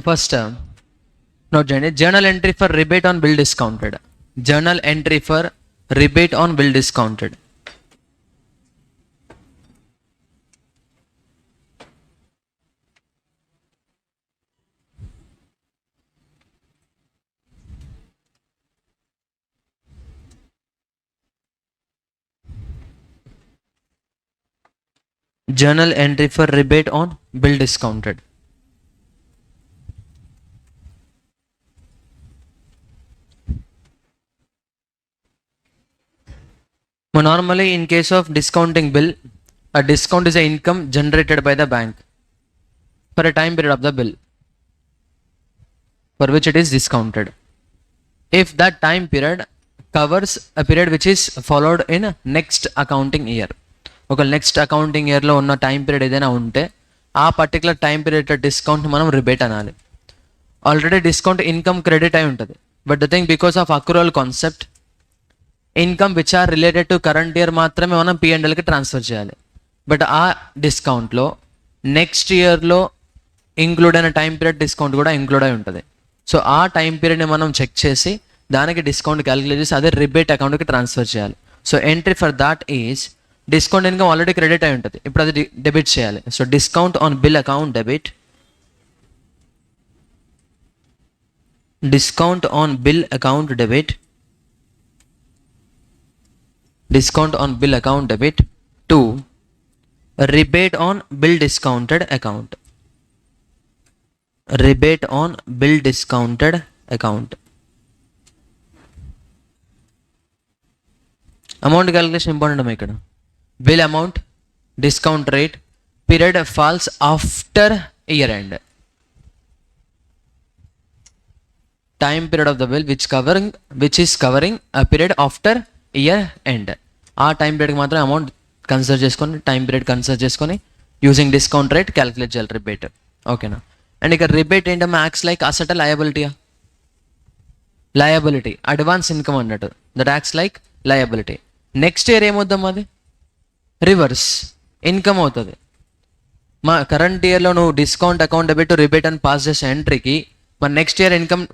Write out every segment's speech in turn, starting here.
First term. Now, journal entry for rebate on bill discounted. Journal entry for rebate on bill discounted. Journal entry for rebate on bill discounted. Now, normally in case of discounting bill, a discount is an income generated by the bank for a time period of the bill for which it is discounted. If that time period covers a period which is followed in next accounting year. ఒక next accounting ఇయర్లో ఉన్న time period ఏదైనా ఉంటే ఆ particular time period discount మనం rebate అనాలి. Already discount income credit అయి ఉంటుంది. But the thing because of accrual concept income which are related to current year మాత్రమే మనం P&Lకి ట్రాన్స్ఫర్ చేయాలి. బట్ ఆ డిస్కౌంట్లో నెక్స్ట్ ఇయర్లో ఇంక్లూడ్ అయిన టైం పీరియడ్ డిస్కౌంట్ కూడా ఇంక్లూడ్ అయి ఉంటుంది. సో ఆ టైం పీరియడ్ని మనం చెక్ చేసి దానికి డిస్కౌంట్ క్యాలిక్యులేట్ చేసి అదే రిబేట్ అకౌంట్కి ట్రాన్స్ఫర్ చేయాలి. So entry for that is discount income already credit అయి ఉంటుంది, ఇప్పుడు అది డెబిట్ చేయాలి. So discount on bill account debit, discount on bill account debit, discount on bill account debit to rebate on bill discounted account, rebate on bill discounted account. Amount calculation important ఇక్కడ. Bill amount, discount rate, period falls after year end. Time period of the bill which is covering a period after year end. ఆ time పీరియడ్కి మాత్రం amount consider చేసుకొని time period consider చేసుకొని using discount rate calculate చేయాలి rebate. ఓకేనా? And ఇక్కడ rebate ఏంటమ్మా, acts like asset లయబిలిటీయా? లయబిలిటీ, అడ్వాన్స్ ఇన్కమ్ అన్నట్టు, that acts like liability. Next year ఏమవుతాం, అది రివర్స్ ఇన్కమ్ అవుతుంది. మా కరెంట్ ఇయర్లో నువ్వు డిస్కౌంట్ అకౌంట్ డెబిట్ రిబేట్ అని పాస్ చేసే ఎంట్రీకి మన నెక్స్ట్ ఇయర్ ఇన్కమ్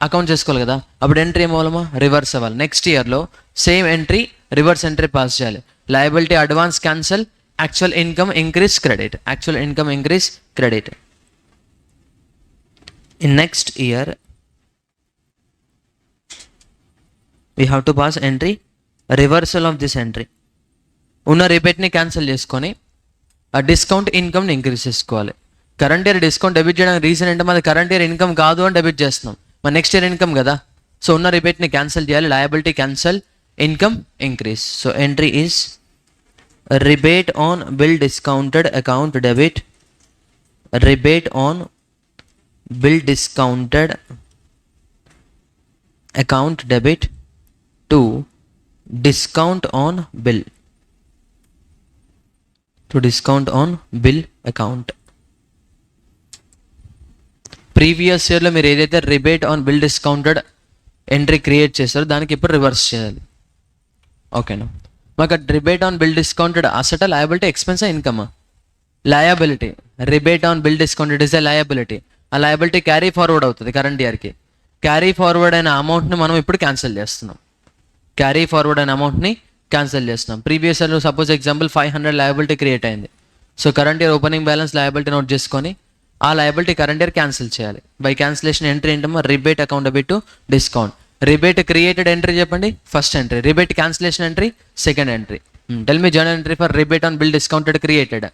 అకౌంట్ చేసుకోవాలి కదా, అప్పుడు ఎంట్రీ ఏమవ్వాలమ్మా, రివర్స్ అవ్వాలి. నెక్స్ట్ ఇయర్లో same entry reverse entry pass చేయాలి. Liability advance cancel, actual income increase credit, actual income increase credit. In next year we have to pass entry reversal of this entry. ఉన్న రిబేట్ని cancel చేసుకొని ఆ discount ఇన్కమ్ని increase చేసుకోవాలి. Current year discount debit చేయడానికి reason ఏంటో, మాది current year income కాదు అని డెబిట్ చేస్తున్నాం, మన నెక్స్ట్ ఇయర్ ఇన్కమ్ కదా. సో ఉన్న రిబేట్ని క్యాన్సిల్ చేయాలి, liability cancel, income increase. So entry is rebate on bill discounted account debit, rebate on bill discounted account debit to discount on bill, to discount on bill account. Previous ఇయర్లో మీరు ఏదైతే rebate on bill discounted entry create చేస్తారో దానికి ఇప్పుడు reverse చేయాలి. ఓకేనా? మాకు rebate on bill discounted asset liability, expense income? Liability. Rebate on bill discounted is a liability. ఆ లయబిలిటీ క్యారీ ఫార్వర్డ్ అవుతుంది కరెంట్ ఇయర్కి. క్యారీ ఫార్వర్డ్ అయిన అమౌంట్ని మనం ఇప్పుడు క్యాన్సిల్ చేస్తున్నాం. క్యారీ ఫార్వర్డ్ అయిన అమౌంట్ని క్యాన్సిల్ చేస్తున్నాం. ప్రీవియస్ ఇయర్లో సపోజ్ ఎగ్జాంపుల్ 500 లయబిలిటీ క్రియేట్ అయింది. So current year opening balance liability note చేసుకొని ఆ లయబిలిటీ కరెంట్ ఇయర్ క్యాన్సిల్ చేయాలి. బై క్యాన్సిలేషన్ ఎంట్రీ ఏంటమ్మా, rebate account debit to discount. Rebate created entry చెప్పండి, first entry. Rebate cancellation entry, second entry. Tell me journal entry for rebate on bill discounted created.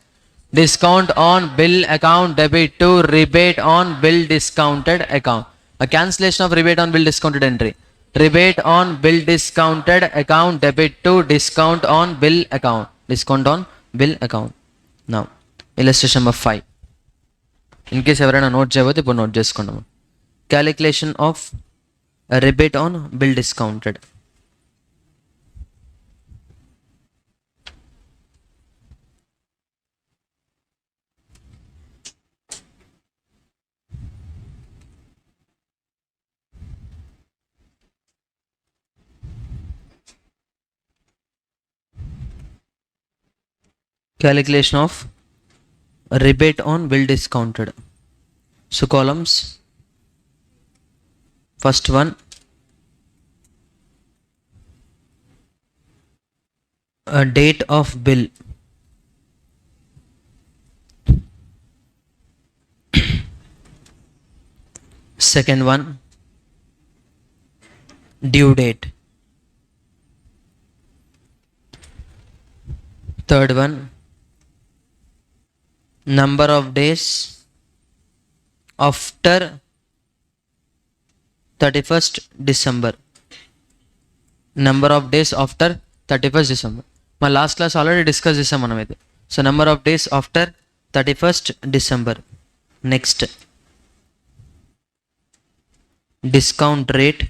Discount on bill account debit to rebate on bill discounted account. A cancellation of rebate on bill discounted entry. Rebate on bill discounted account debit to discount on bill account. Discount on bill account. Now, illustration number 5. In case ఎవరైనా note చేయబోతే ఇప్పుడు note చేసుకున్నాము. Calculation of a rebate on bill discounted. Calculation of rebate on bill discounted. So columns, first one, date of bill. Second one, due date. Third one, number of days after 31st December. Number of days after 31st December. My last class already discussed this manam. So number of days after 31st December. Next, discount rate.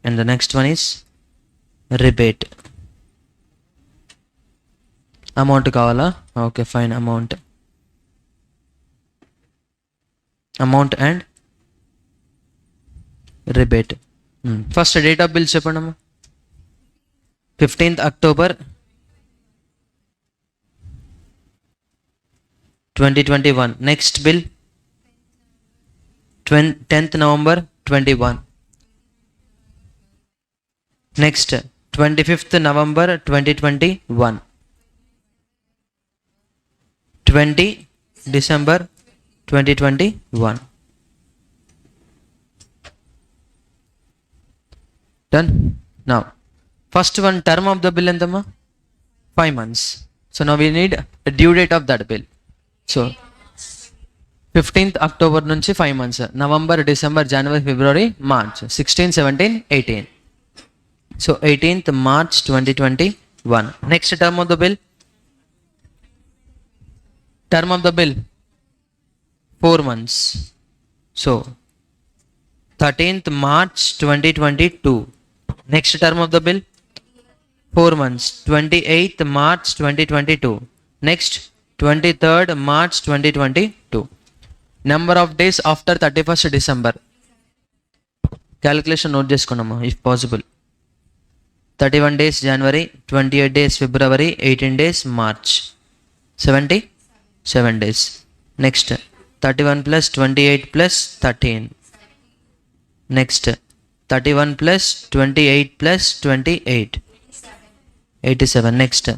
And the next one is rebate. Amount kavala. Okay, fine. Amount and rebate. First date of bill cheppandamma. 15th October 2021. Next bill 10th November 21. Next 25th November 2021. 20 December 2021. Done. Now first one, term of the bill endamma 5 months. So now we need a due date of that bill. So 15th October nunchi 5 months. November, December, January, February, March. 16, 17, 18. So 18th March 2021. Next term of the bill. Term of the bill 4 months. So 13th March 2022. Next term of the bill 4 months. 28th March 2022. Next 23rd March 2022. Number of days after 31st December. Calculation note cheskonamma if possible. 31 days January, 28 days February, 18 days March. 77 days. Next 31 plus 28 plus 13. Next 31 plus 28 plus 28. 87. Next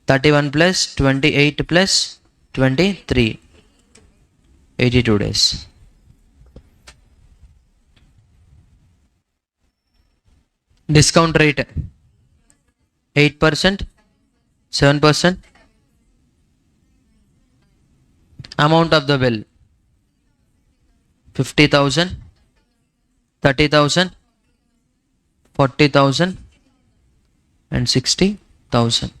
31 plus 28 plus 23. 82 days. Discount rate 8%, 7%. Amount of the bill 50,000, 30,000, 40,000 and 60,000.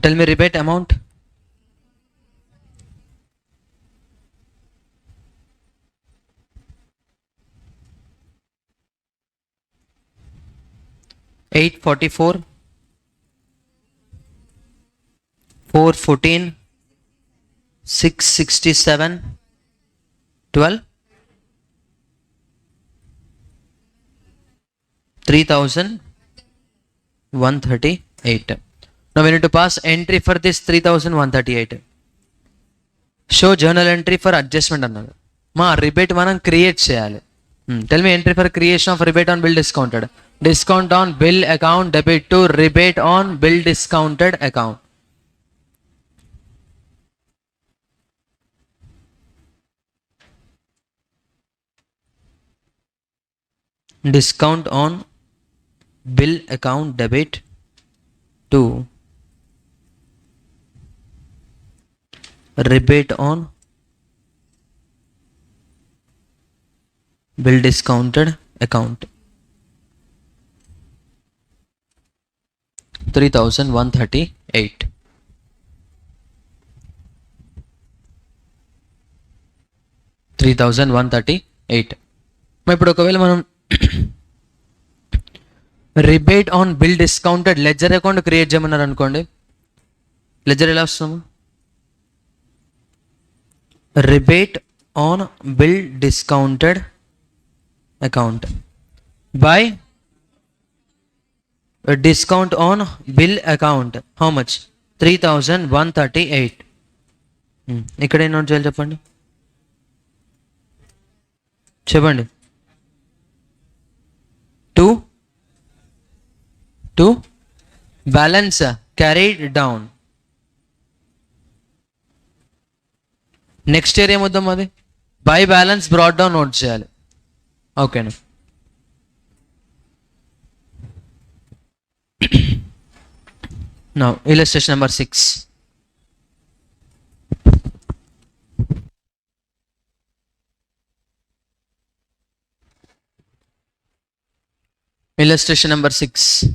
Tell me rebate amount. $844, $414, $667, $12, $3,138. Now we need to pass entry for this 3,138. Show journal entry for adjustment అన్నారు. మా rebate మనం create చేయాలి. Tell me entry for creation of rebate on bill discounted. Discount on bill account debit to rebate on bill discounted account. Discount on bill account debit to rebate on bill discounted account 3138. ఇప్పుడు ఒకవేళ మనం rebate on bill discounted ledger account create చేయమన్నారు అనుకోండి, ledger ఎలా వస్తాము? Rebate on bill discounted account by discount on bill account how much? 3138. ఇక్కడ ఏం note చేయాలి చెప్పండి, చెప్పండి. To balance carried down. Next year ఏమొద్దాం, అది by balance brought down note చేయాలి. ఓకేనా? Now illustration number 6. Illustration number 6.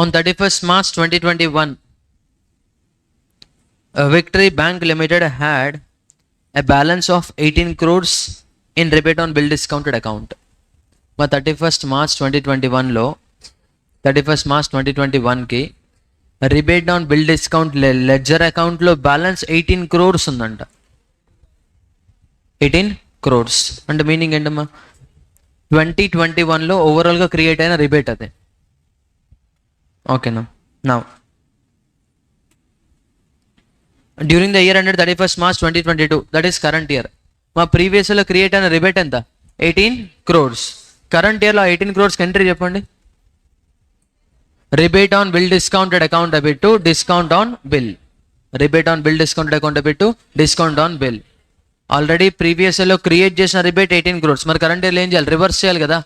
On 31st March 2021, Victory Bank Limited had a balance of 18 crores in rebate on bill discounted account. మా 31st March 2021లో 31st March 2021కి rebate on bill discount ledger అకౌంట్లో balance 18 crores ఉందంట. 18 crores అంటే meaning ఏంటమ్మా? 2021లో ఓవరాల్గా create అయిన rebate అదే. ఓకేనా? నా during the year ended 31st March 2022, that is current year, మా ప్రీవియస్ ఇయర్లో క్రియేట్ అయిన రిబేట్ ఎంత? 18 crores. కరెంట్ ఇయర్లో 18 crores ఎంట్రీ చెప్పండి. Rebate on bill discounted account debit to discount on bill. Rebate on bill discounted account debit to discount on bill. Already previous ఇయర్లో create చేసిన rebate 18 crores, మరి current ఇయర్లో ఏం చేయాలి? Reverse చేయాలి కదా.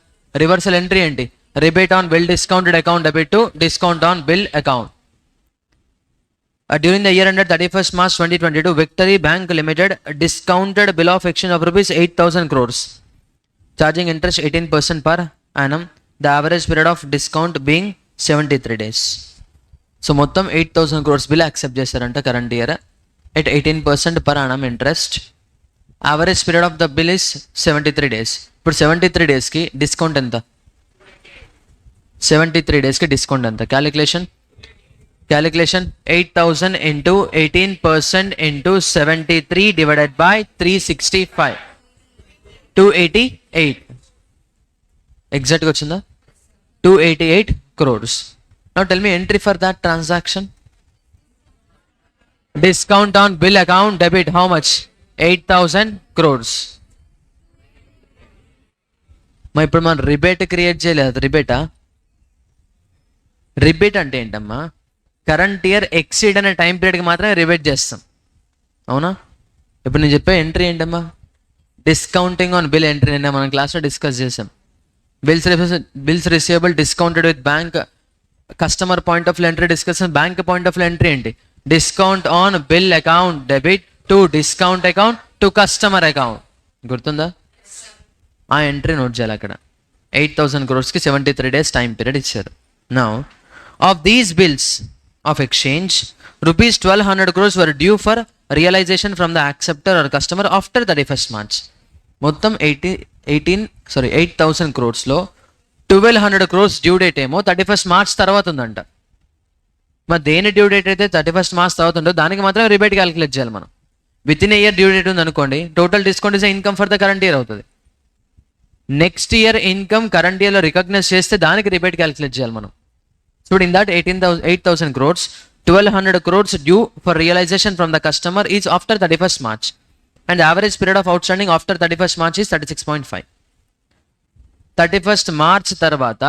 రివర్సల్ ఎంట్రీ ఏంటి? Rebate on bill discounted account debit to discount on bill account. During the year ended 31st March 2022, Victory Bank Limited discounted bill of exchange of rupees 8,000 crores, charging interest 18% per annum, the average period of discount being 73 days. So మొత్తం 8,000 crores bill accept చేశారంట current year at 18% per annum interest. Average period of the bill is 73 days. ఇప్పుడు 73 daysకి discount ఎంత? 73 daysకి discount ఎంత? Calculation 8,000 into 18% into 73 divided by 365, 288. ఎగ్జాక్ట్గా వచ్చిందా? 288 crores. Now tell me entry for that transaction. Discount on bill account debit how much? 8,000 crores. ఇప్పుడు మనం rebate create చేయలేదు. Rebate అంటే ఏంటమ్మా? కరెంట్ ఇయర్ ఎక్సీడ్ అనే టైం పీరియడ్కి మాత్రమే రిబేట్ చేస్తాం, అవునా? ఇప్పుడు నేను చెప్పే ఎంట్రీ ఏంటమ్మా? Discounting on bill entry. నిన్న మనం క్లాస్లో డిస్కస్ చేసాం. Bills receivable discounted with bank customer point of entry discussion. Bank point of entry ఏంటి? Discount on bill account debit to discount account to customer account. గుర్తుందా? ఆ entry note చేయాలి అక్కడ. 8,000 crores-కి 73 days టైం పీరియడ్ ఇచ్చారు. Now of these bills of exchange, rupees 1,200 crores were due for realization from the acceptor or customer after 31st March. మొత్తం 8,000 crores-లో 1,200 crores due date ఏమో 31st March తర్వాత ఉందంట. మరి దేని డ్యూ డేట్ అయితే 31st March తర్వాత ఉందో దానికి మాత్రం రిబేట్ క్యాలిక్యులేట్ చేయాలి మనం. With in year due date ఉంది అనుకోండి, total discount is income for the current year అవుతుంది. నెక్స్ట్ ఇయర్ ఇన్కమ్ కరెంట్ ఇయర్లో రికగ్నైజ్ చేస్తే దానికి రిబేట్ క్యాలిక్యులేట్ చేయాలి మనం. So in that 8,000 crores, 1,200 crores due for realization from the customer is after 31st March, and the average period of outstanding after 31st March is 36.5. 31st March తర్వాత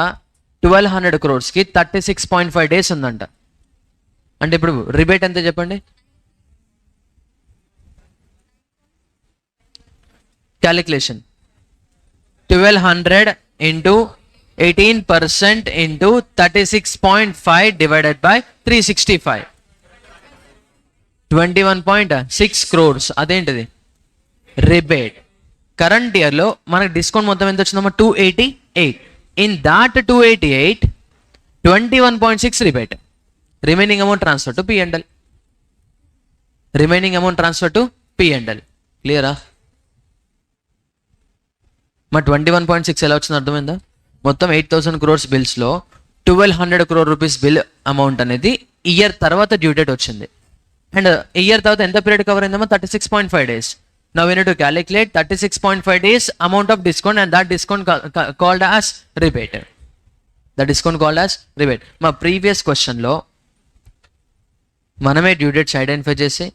1,200 crores కి 36.5 days ఉందంట. అంటే ఇప్పుడు rebate ఎంత చెప్పండి, calculation 1200 into 18% into 36.5 divided by 365, 21.6 crores. అదేంటిది rebate. Current ఇయర్లో మనకి డిస్కౌంట్ మొత్తం ఎంత వచ్చిందమ్మా, 288. In that 288, 21.6 rebate. Remaining amount transfer to P and L. Remaining amount transfer to P and L. క్లియరా? మా 21.6 ఎలా వచ్చింది అర్థమైందా? మొత్తం 8,000 crores బిల్స్లో 1,200 crore రూపీస్ బిల్ అమౌంట్ అనేది ఇయర్ తర్వాత డ్యూ డేట్ వచ్చింది. అండ్ ఇయర్ తర్వాత ఎంత పీరియడ్ కవర్ అయిందమ్మా, 36.5 days. Now we need to calculate 36.5 days amount of discount, and that discount called as rebate. The discount called as rebate. మా previous క్వశ్చన్లో మనమే due dates identify చేసి,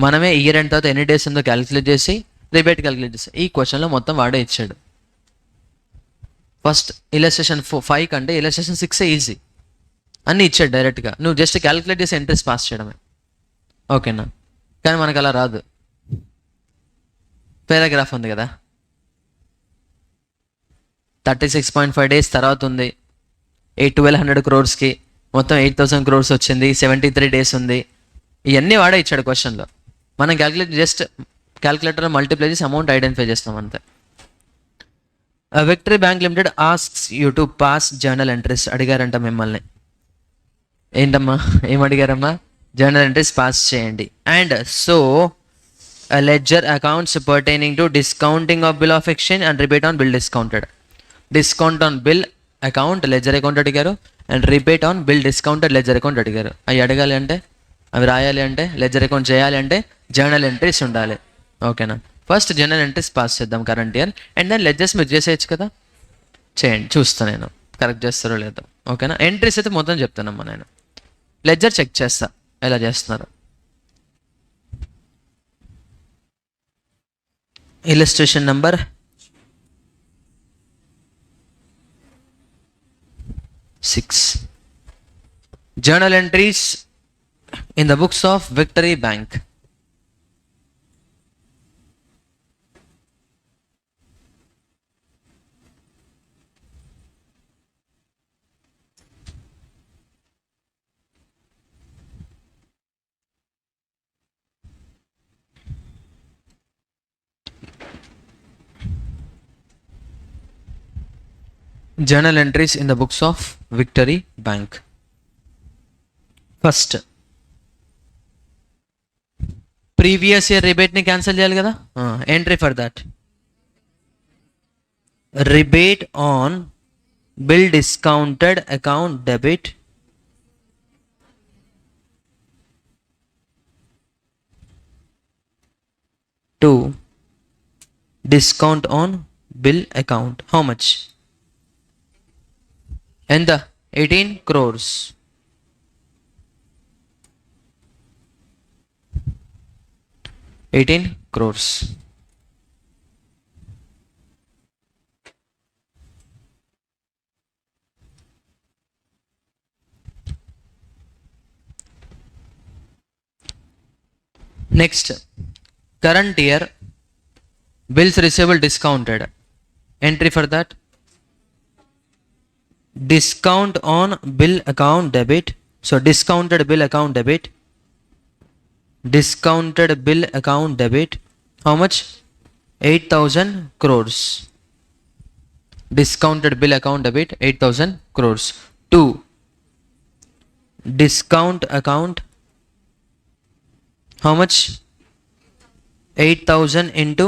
మనమే year end తర్వాత ఎన్ని డేస్ ఉందో క్యాలిక్యులేట్ చేసి రిబేట్ క్యాలిక్యులేట్ చేసి, ఈ క్వశ్చన్లో మొత్తం వాడే ఇచ్చాడు. ఫస్ట్ ఇలస్ట్రేషన్ 5 కంటే ఇలస్ట్రేషన్ 6 ఈజీ, అన్నీ ఇచ్చాడు డైరెక్ట్గా. నువ్వు జస్ట్ క్యాలిక్యులేట్ చేసి ఎంట్రీస్ పాస్ చేయడమే. ఓకేనా? కానీ మనకు అలా రాదు. పారాగ్రాఫ్ ఉంది కదా, 36.5 days తర్వాత ఉంది. 1,200 crores మొత్తం 8,000 crores వచ్చింది. 73 days ఉంది. ఇవన్నీ వాడే ఇచ్చాడు క్వశ్చన్లో. మనం జస్ట్ క్యాలిక్యులేటర్ మల్టిప్లై చేసి అమౌంట్ ఐడెంటిఫై చేస్తాం అంతే. Victory Bank Limited asks you to pass journal entries. అడిగారంట మిమ్మల్ని. ఏంటమ్మా, ఏం అడిగారమ్మా? జర్నల్ ఎంట్రీస్ పాస్ చేయండి. And so ledger accounts pertaining to discounting of bill of exchange and rebate on bill discounted. Discount on bill account ledger account అడిగారు, and rebate on bill discounted ledger account అడిగారు. అవి అడగాలి అంటే, అవి రాయాలి అంటే, ledger account చేయాలి అంటే జర్నల్ ఎంట్రీస్ ఉండాలి. ఓకేనా? ఫస్ట్ జర్నల్ ఎంట్రీస్ పాస్ చేద్దాం current year, and then ledgers మీరు చేసేయచ్చు కదా. చేయండి, చూస్తాను నేను కరెక్ట్ చేస్తారో లేదో. ఓకేనా? ఎంట్రీస్ అయితే మొత్తం చెప్తానమ్మా నేను, లెడ్జర్ చెక్ చేస్తా ఎలా చేస్తున్నారు. Illustration number 6. Journal entries in the books of Victory Bank. Journal entries in the books of Victory Bank. First, previous year rebate ni cancel cheyali kada. Entry for that. Rebate on bill discounted account debit to discount on bill account. How much? And the 18 crores. Next, current year bills receivable discounted. Entry for that. Discount on bill account debit. So discounted bill account debit. Discounted bill account debit. How much? 8,000 crores. Discounted bill account debit 8,000 crores. 2. Discount account. How much? 8,000 into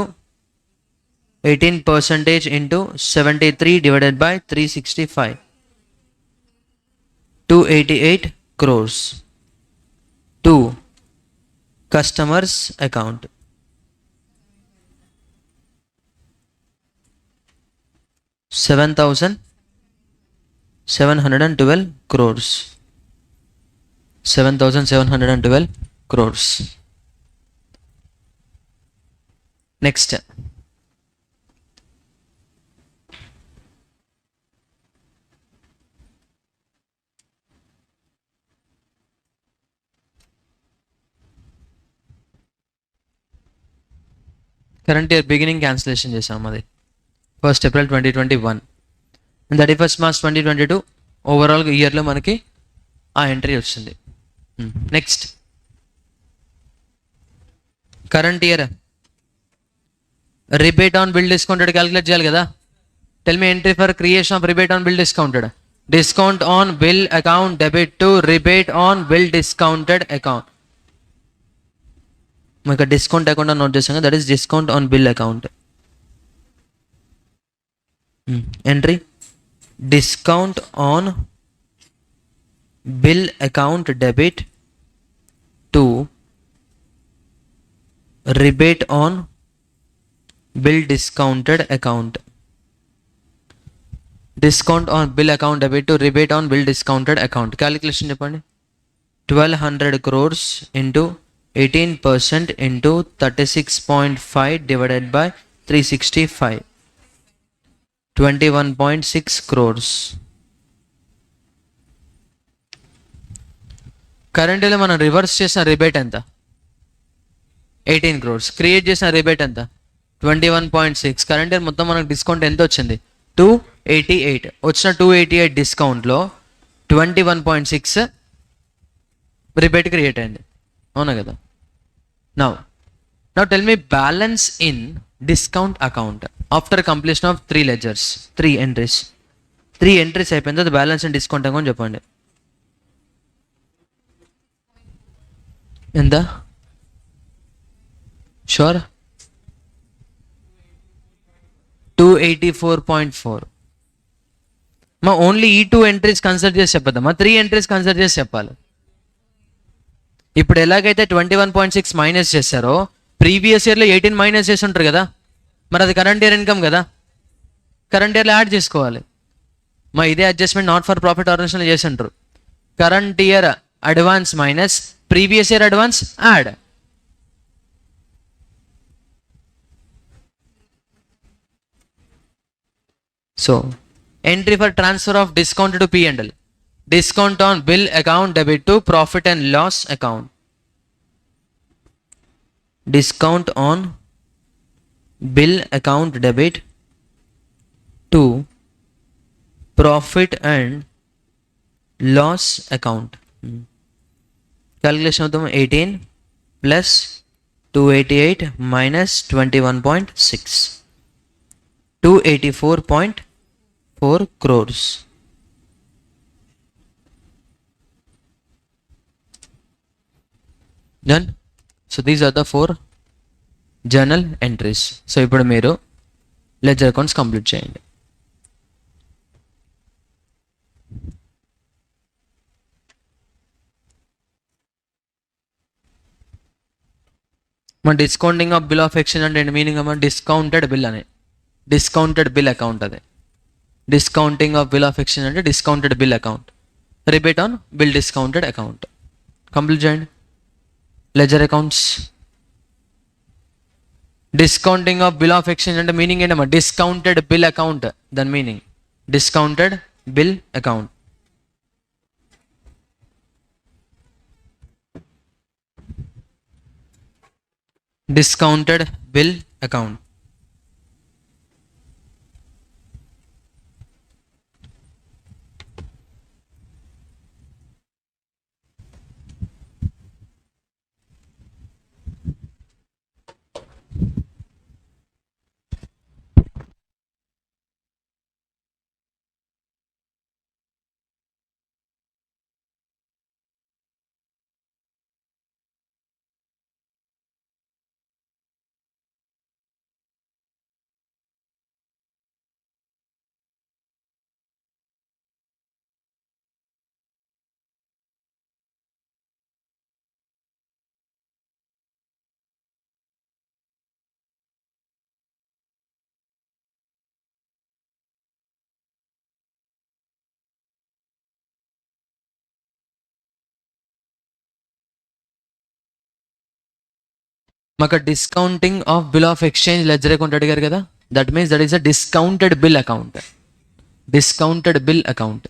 18% into 73 divided by 365. 288 crores. 2. Customers account. 7,712 crores. 7,712 crores. Next, current year beginning cancellation చేసాం అది 1st April 2021 and 31st March 2022 overall ఇయర్లో మనకి ఆ entry వచ్చింది. Next current year rebate on bill discounted calculate చేయాలి కదా. Tell me entry for creation of rebate on bill discounted. Discount on bill account debit to rebate on bill discounted account. మీకు discount account note చేసాం కదా, that is discount on bill account. Entry discount on bill account debit to rebate on bill discounted account. Discount on bill account debit to rebate on bill discounted account. Calculation చెప్పండి. 1200 crores into 18% into 36.5 divided by 365. 21.6 crores. కరెంట్లో మనం reverse చేసిన rebate ఎంత? 18 crores. Create చేసిన rebate ఎంత? 21.6. Current year మొత్తం మనకు discount ఎంత వచ్చింది? 288. వచ్చిన 288 డిస్కౌంట్లో 21.6 రిబేట్ క్రియేట్ అయింది, అవునా కదా. Now tell me balance in discount account after completion of 3 ledgers, 3 entries. 3 entries అయిపోయిన తర్వాత బ్యాలెన్స్ ఇన్ డిస్కౌంట్ అకౌంట్ చెప్పండి. ఎంత? షూర్? 284.4. మా ఓన్లీ ఈ 2 ఎంట్రీస్ కన్సిడర్ చేసి చెప్పద్దమ్మా, 3 ఎంట్రీస్ కన్సిడర్ చేసి చెప్పాలి. ఇప్పుడు ఎలాగైతే 21.6 మైనస్ చేశారో ప్రీవియస్ ఇయర్లో 18 మైనస్ చేసి ఉంటారు కదా, మరి అది కరెంట్ ఇయర్ ఇన్కమ్ కదా, కరెంట్ ఇయర్లో యాడ్ చేసుకోవాలి. మా ఇదే అడ్జస్ట్మెంట్ నాట్ ఫర్ ప్రాఫిట్ ఆర్గనైజేషన్లో చేసి ఉంటారు. Current year advance minus previous year advance add. So entry for transfer of discount to P&L. Discount on bill account debit to profit and loss account. Discount on bill account debit to profit and loss account. Calculation of them 18 plus 288 minus 21.6. 284.4 crores. Done. So these are the 4 journal entries. So ఇప్పుడు మీరు ledger accounts complete చేయండి. మన discounting of bill of exchange అంటే meaning అమ్మా discounted bill అని, discounted bill account. అదే discounting of bill of exchange అంటే discounted bill account. Rebate on bill discounted account. Complete చేయండి ledger accounts. Discounting of bill of exchange అంటే meaning ఏంటమ్మా discounted bill account. దాని meaning discounted bill account. Discounted bill account. మాకు discounting of bill of exchange ledger account అడిగారు కదా, that means that is a discounted bill account. Discounted bill account.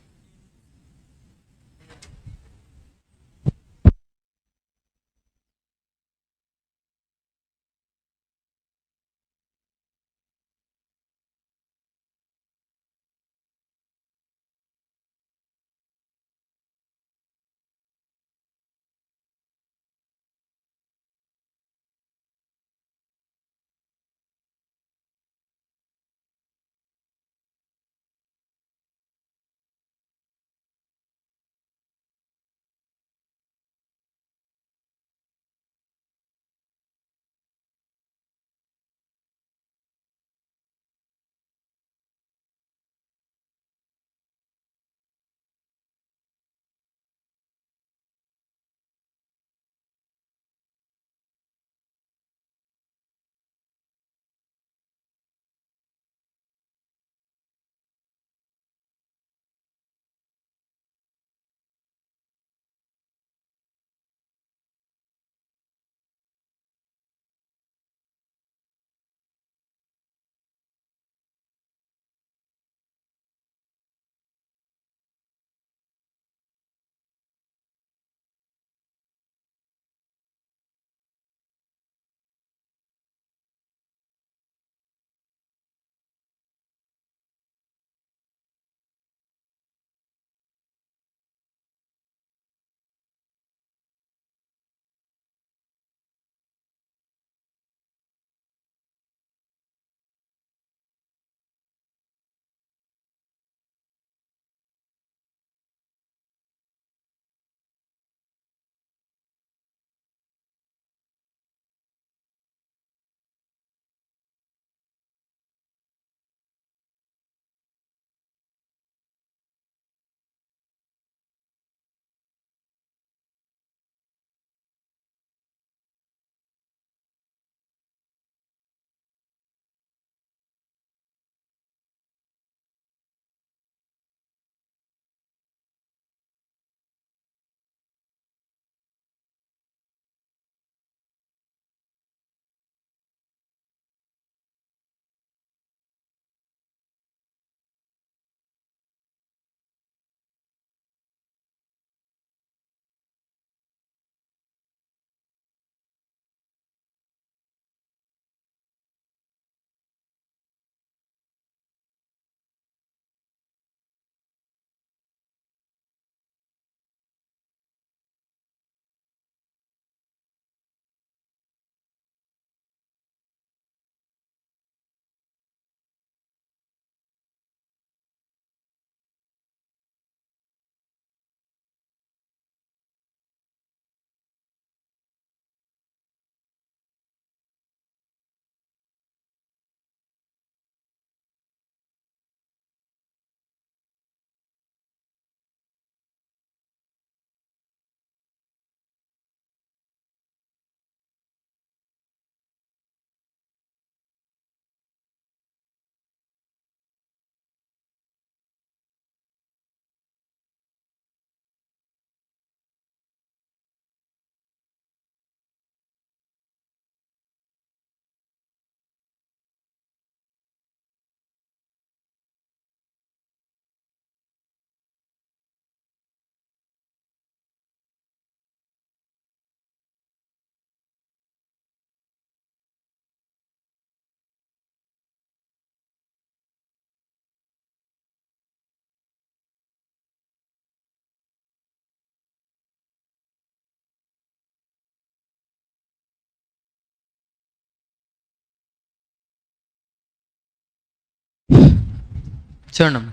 చూడండి.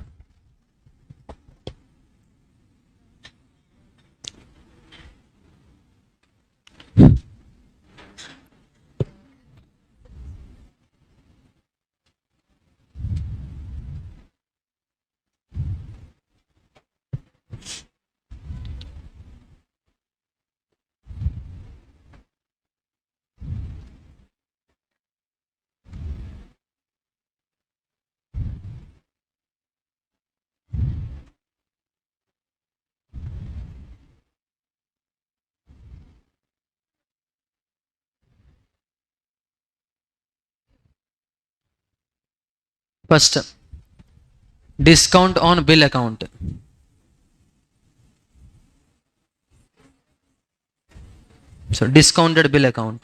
First discount on bill account. So discounted bill account.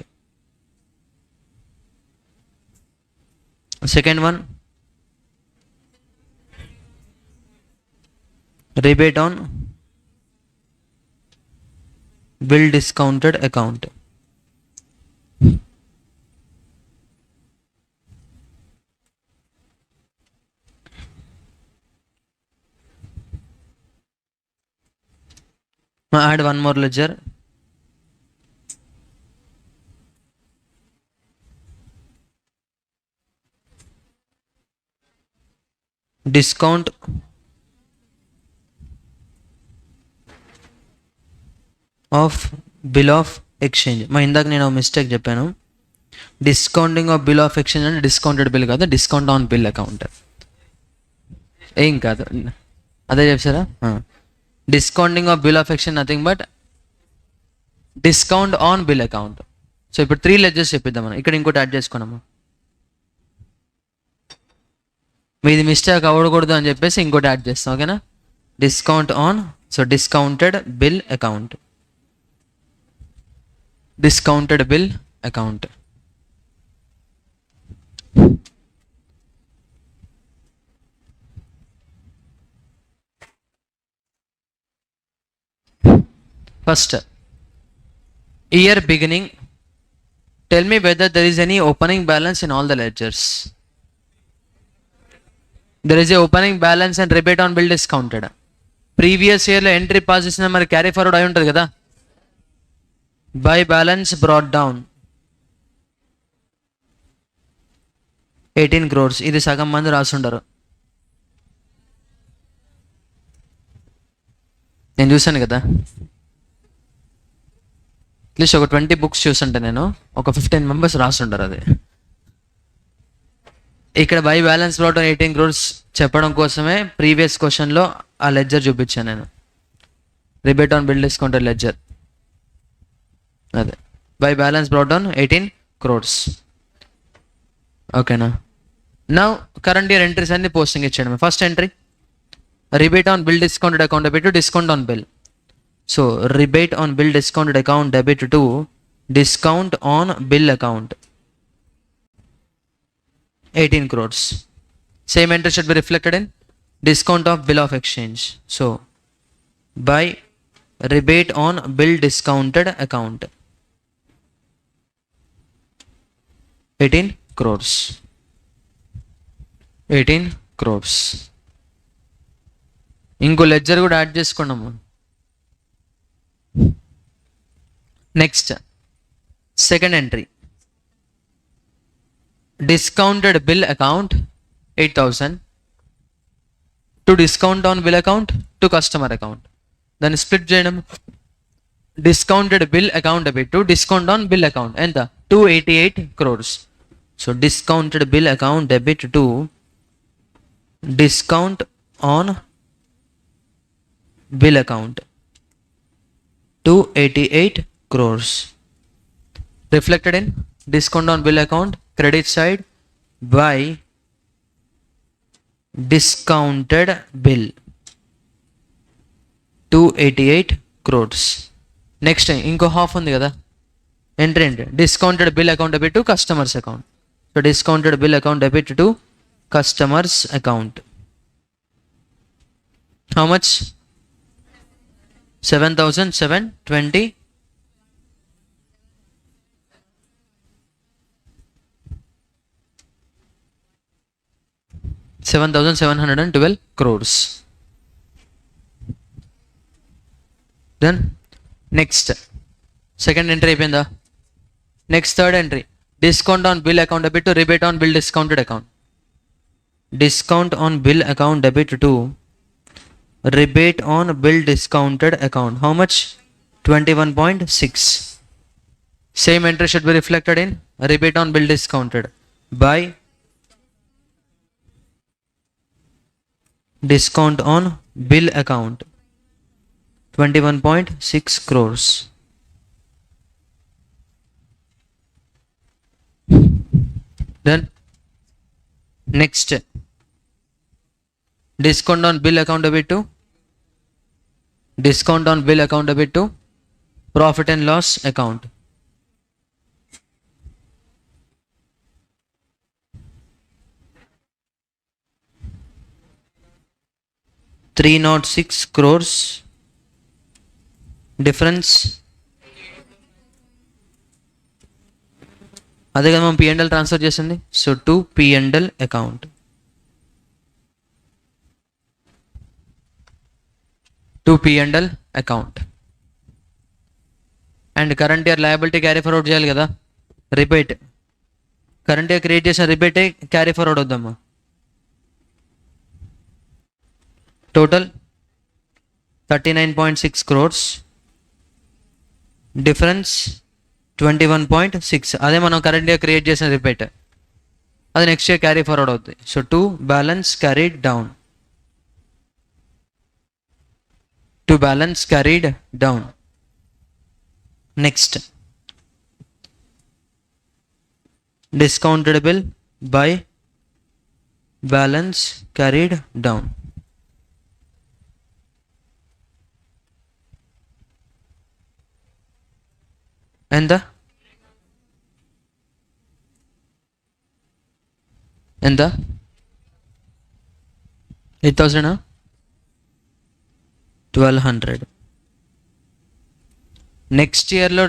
Second one, rebate on bill discounted account. Now add one more ledger. Discount of bill of exchange. మా ఇందాక నేను mistake చెప్పాను. Discounting of bill of exchange అంటే discounted bill కాదు, discount on bill account. ఏం కాదు, అదే చెప్పారా. Discounting of bill of exchange nothing but discount on bill account. So ఇప్పుడు 3 లెడ్జర్స్ చెప్పిద్దాం మనం. ఇక్కడ ఇంకోటి యాడ్ చేసుకున్నాము. మీది మిస్టేక్ అవ్వకూడదు అని చెప్పేసి ఇంకోటి యాడ్ చేస్తాం. ఓకేనా. Discount on, so discounted bill account. discounted bill account. First, year beginning, tell me whether there is any opening balance in all the ledgers. There is a opening balance and rebate on bill discounted. Previous year లో entry pass చేసిన మరి carry forward అయి ఉంటుంది కదా. By balance brought down 18 crores. ఇది సగం మంది రాసుండరు. నేను చూశాను కదా, అట్లీస్ట్ ఒక 20 books చూస్తుంటే నేను ఒక 15 members రాసుండరు. అది ఇక్కడ by balance brought down 18 crores చెప్పడం కోసమే ప్రీవియస్ క్వశ్చన్లో ఆ లెడ్జర్ చూపించాను నేను. Rebate on bill discounted ledger. అదే by balance brought down 18 crores. ఓకేనా. నా కరెంట్ ఇయర్ ఎంట్రీస్ అన్ని పోస్టింగ్ ఇచ్చాడు. First entry rebate on bill discounted account debit to discount on bill. So rebate on bill discounted account debit to discount on bill account 18 crores. Same entry should be reflected in discount of bill of exchange. So by rebate on bill discounted account 18 crores. 18 crores. ఇంకో ledger కూడా add చేసుకున్నాము. Next second entry discounted bill account 8,000 to discount on bill account to customer account. దాన్ని split చేయడం. discounted bill account debit to discount on bill account ఎంత 288 crores. so discounted bill account debit to discount on bill account 288 crores reflected in discount on bill account credit side by discounted bill 288 crores. Next ఇంకో half ఉంది కదా entry ఏంటి discounted bill account debit to customers account. So discounted bill account debit to customers account. How much 7,720. 7,712 crores. Then next second entry అయిపోయిందా? Next third entry, discount on bill account debit to rebate on bill discounted account. Discount on bill account debit to rebate on bill discounted account. How much? 21.6. Same entry should be reflected in rebate on bill discounted by discount on bill account 21.6 crores. Then next, discount on bill account debit to profit and loss account. ₹306 crores difference. అదే కదా మనం P&L transfer చేసింది. So to P&L account. And current year liability carry forward చేయాలి కదా. Rebate current year create చేసిన రిబేటే carry forward వద్దామా. Total 39.6 crores difference 21.6. అదే మనం కరెంట్ ఇయర్ క్రియేట్ చేసిన రిపేట్, అది నెక్స్ట్ ఇయర్ క్యారీ ఫార్వర్డ్ అవుతుంది. So to balance carried down. Next, discounted bill by balance carried down. ఎంత 8,000 1,200. నెక్స్ట్ ఇయర్లో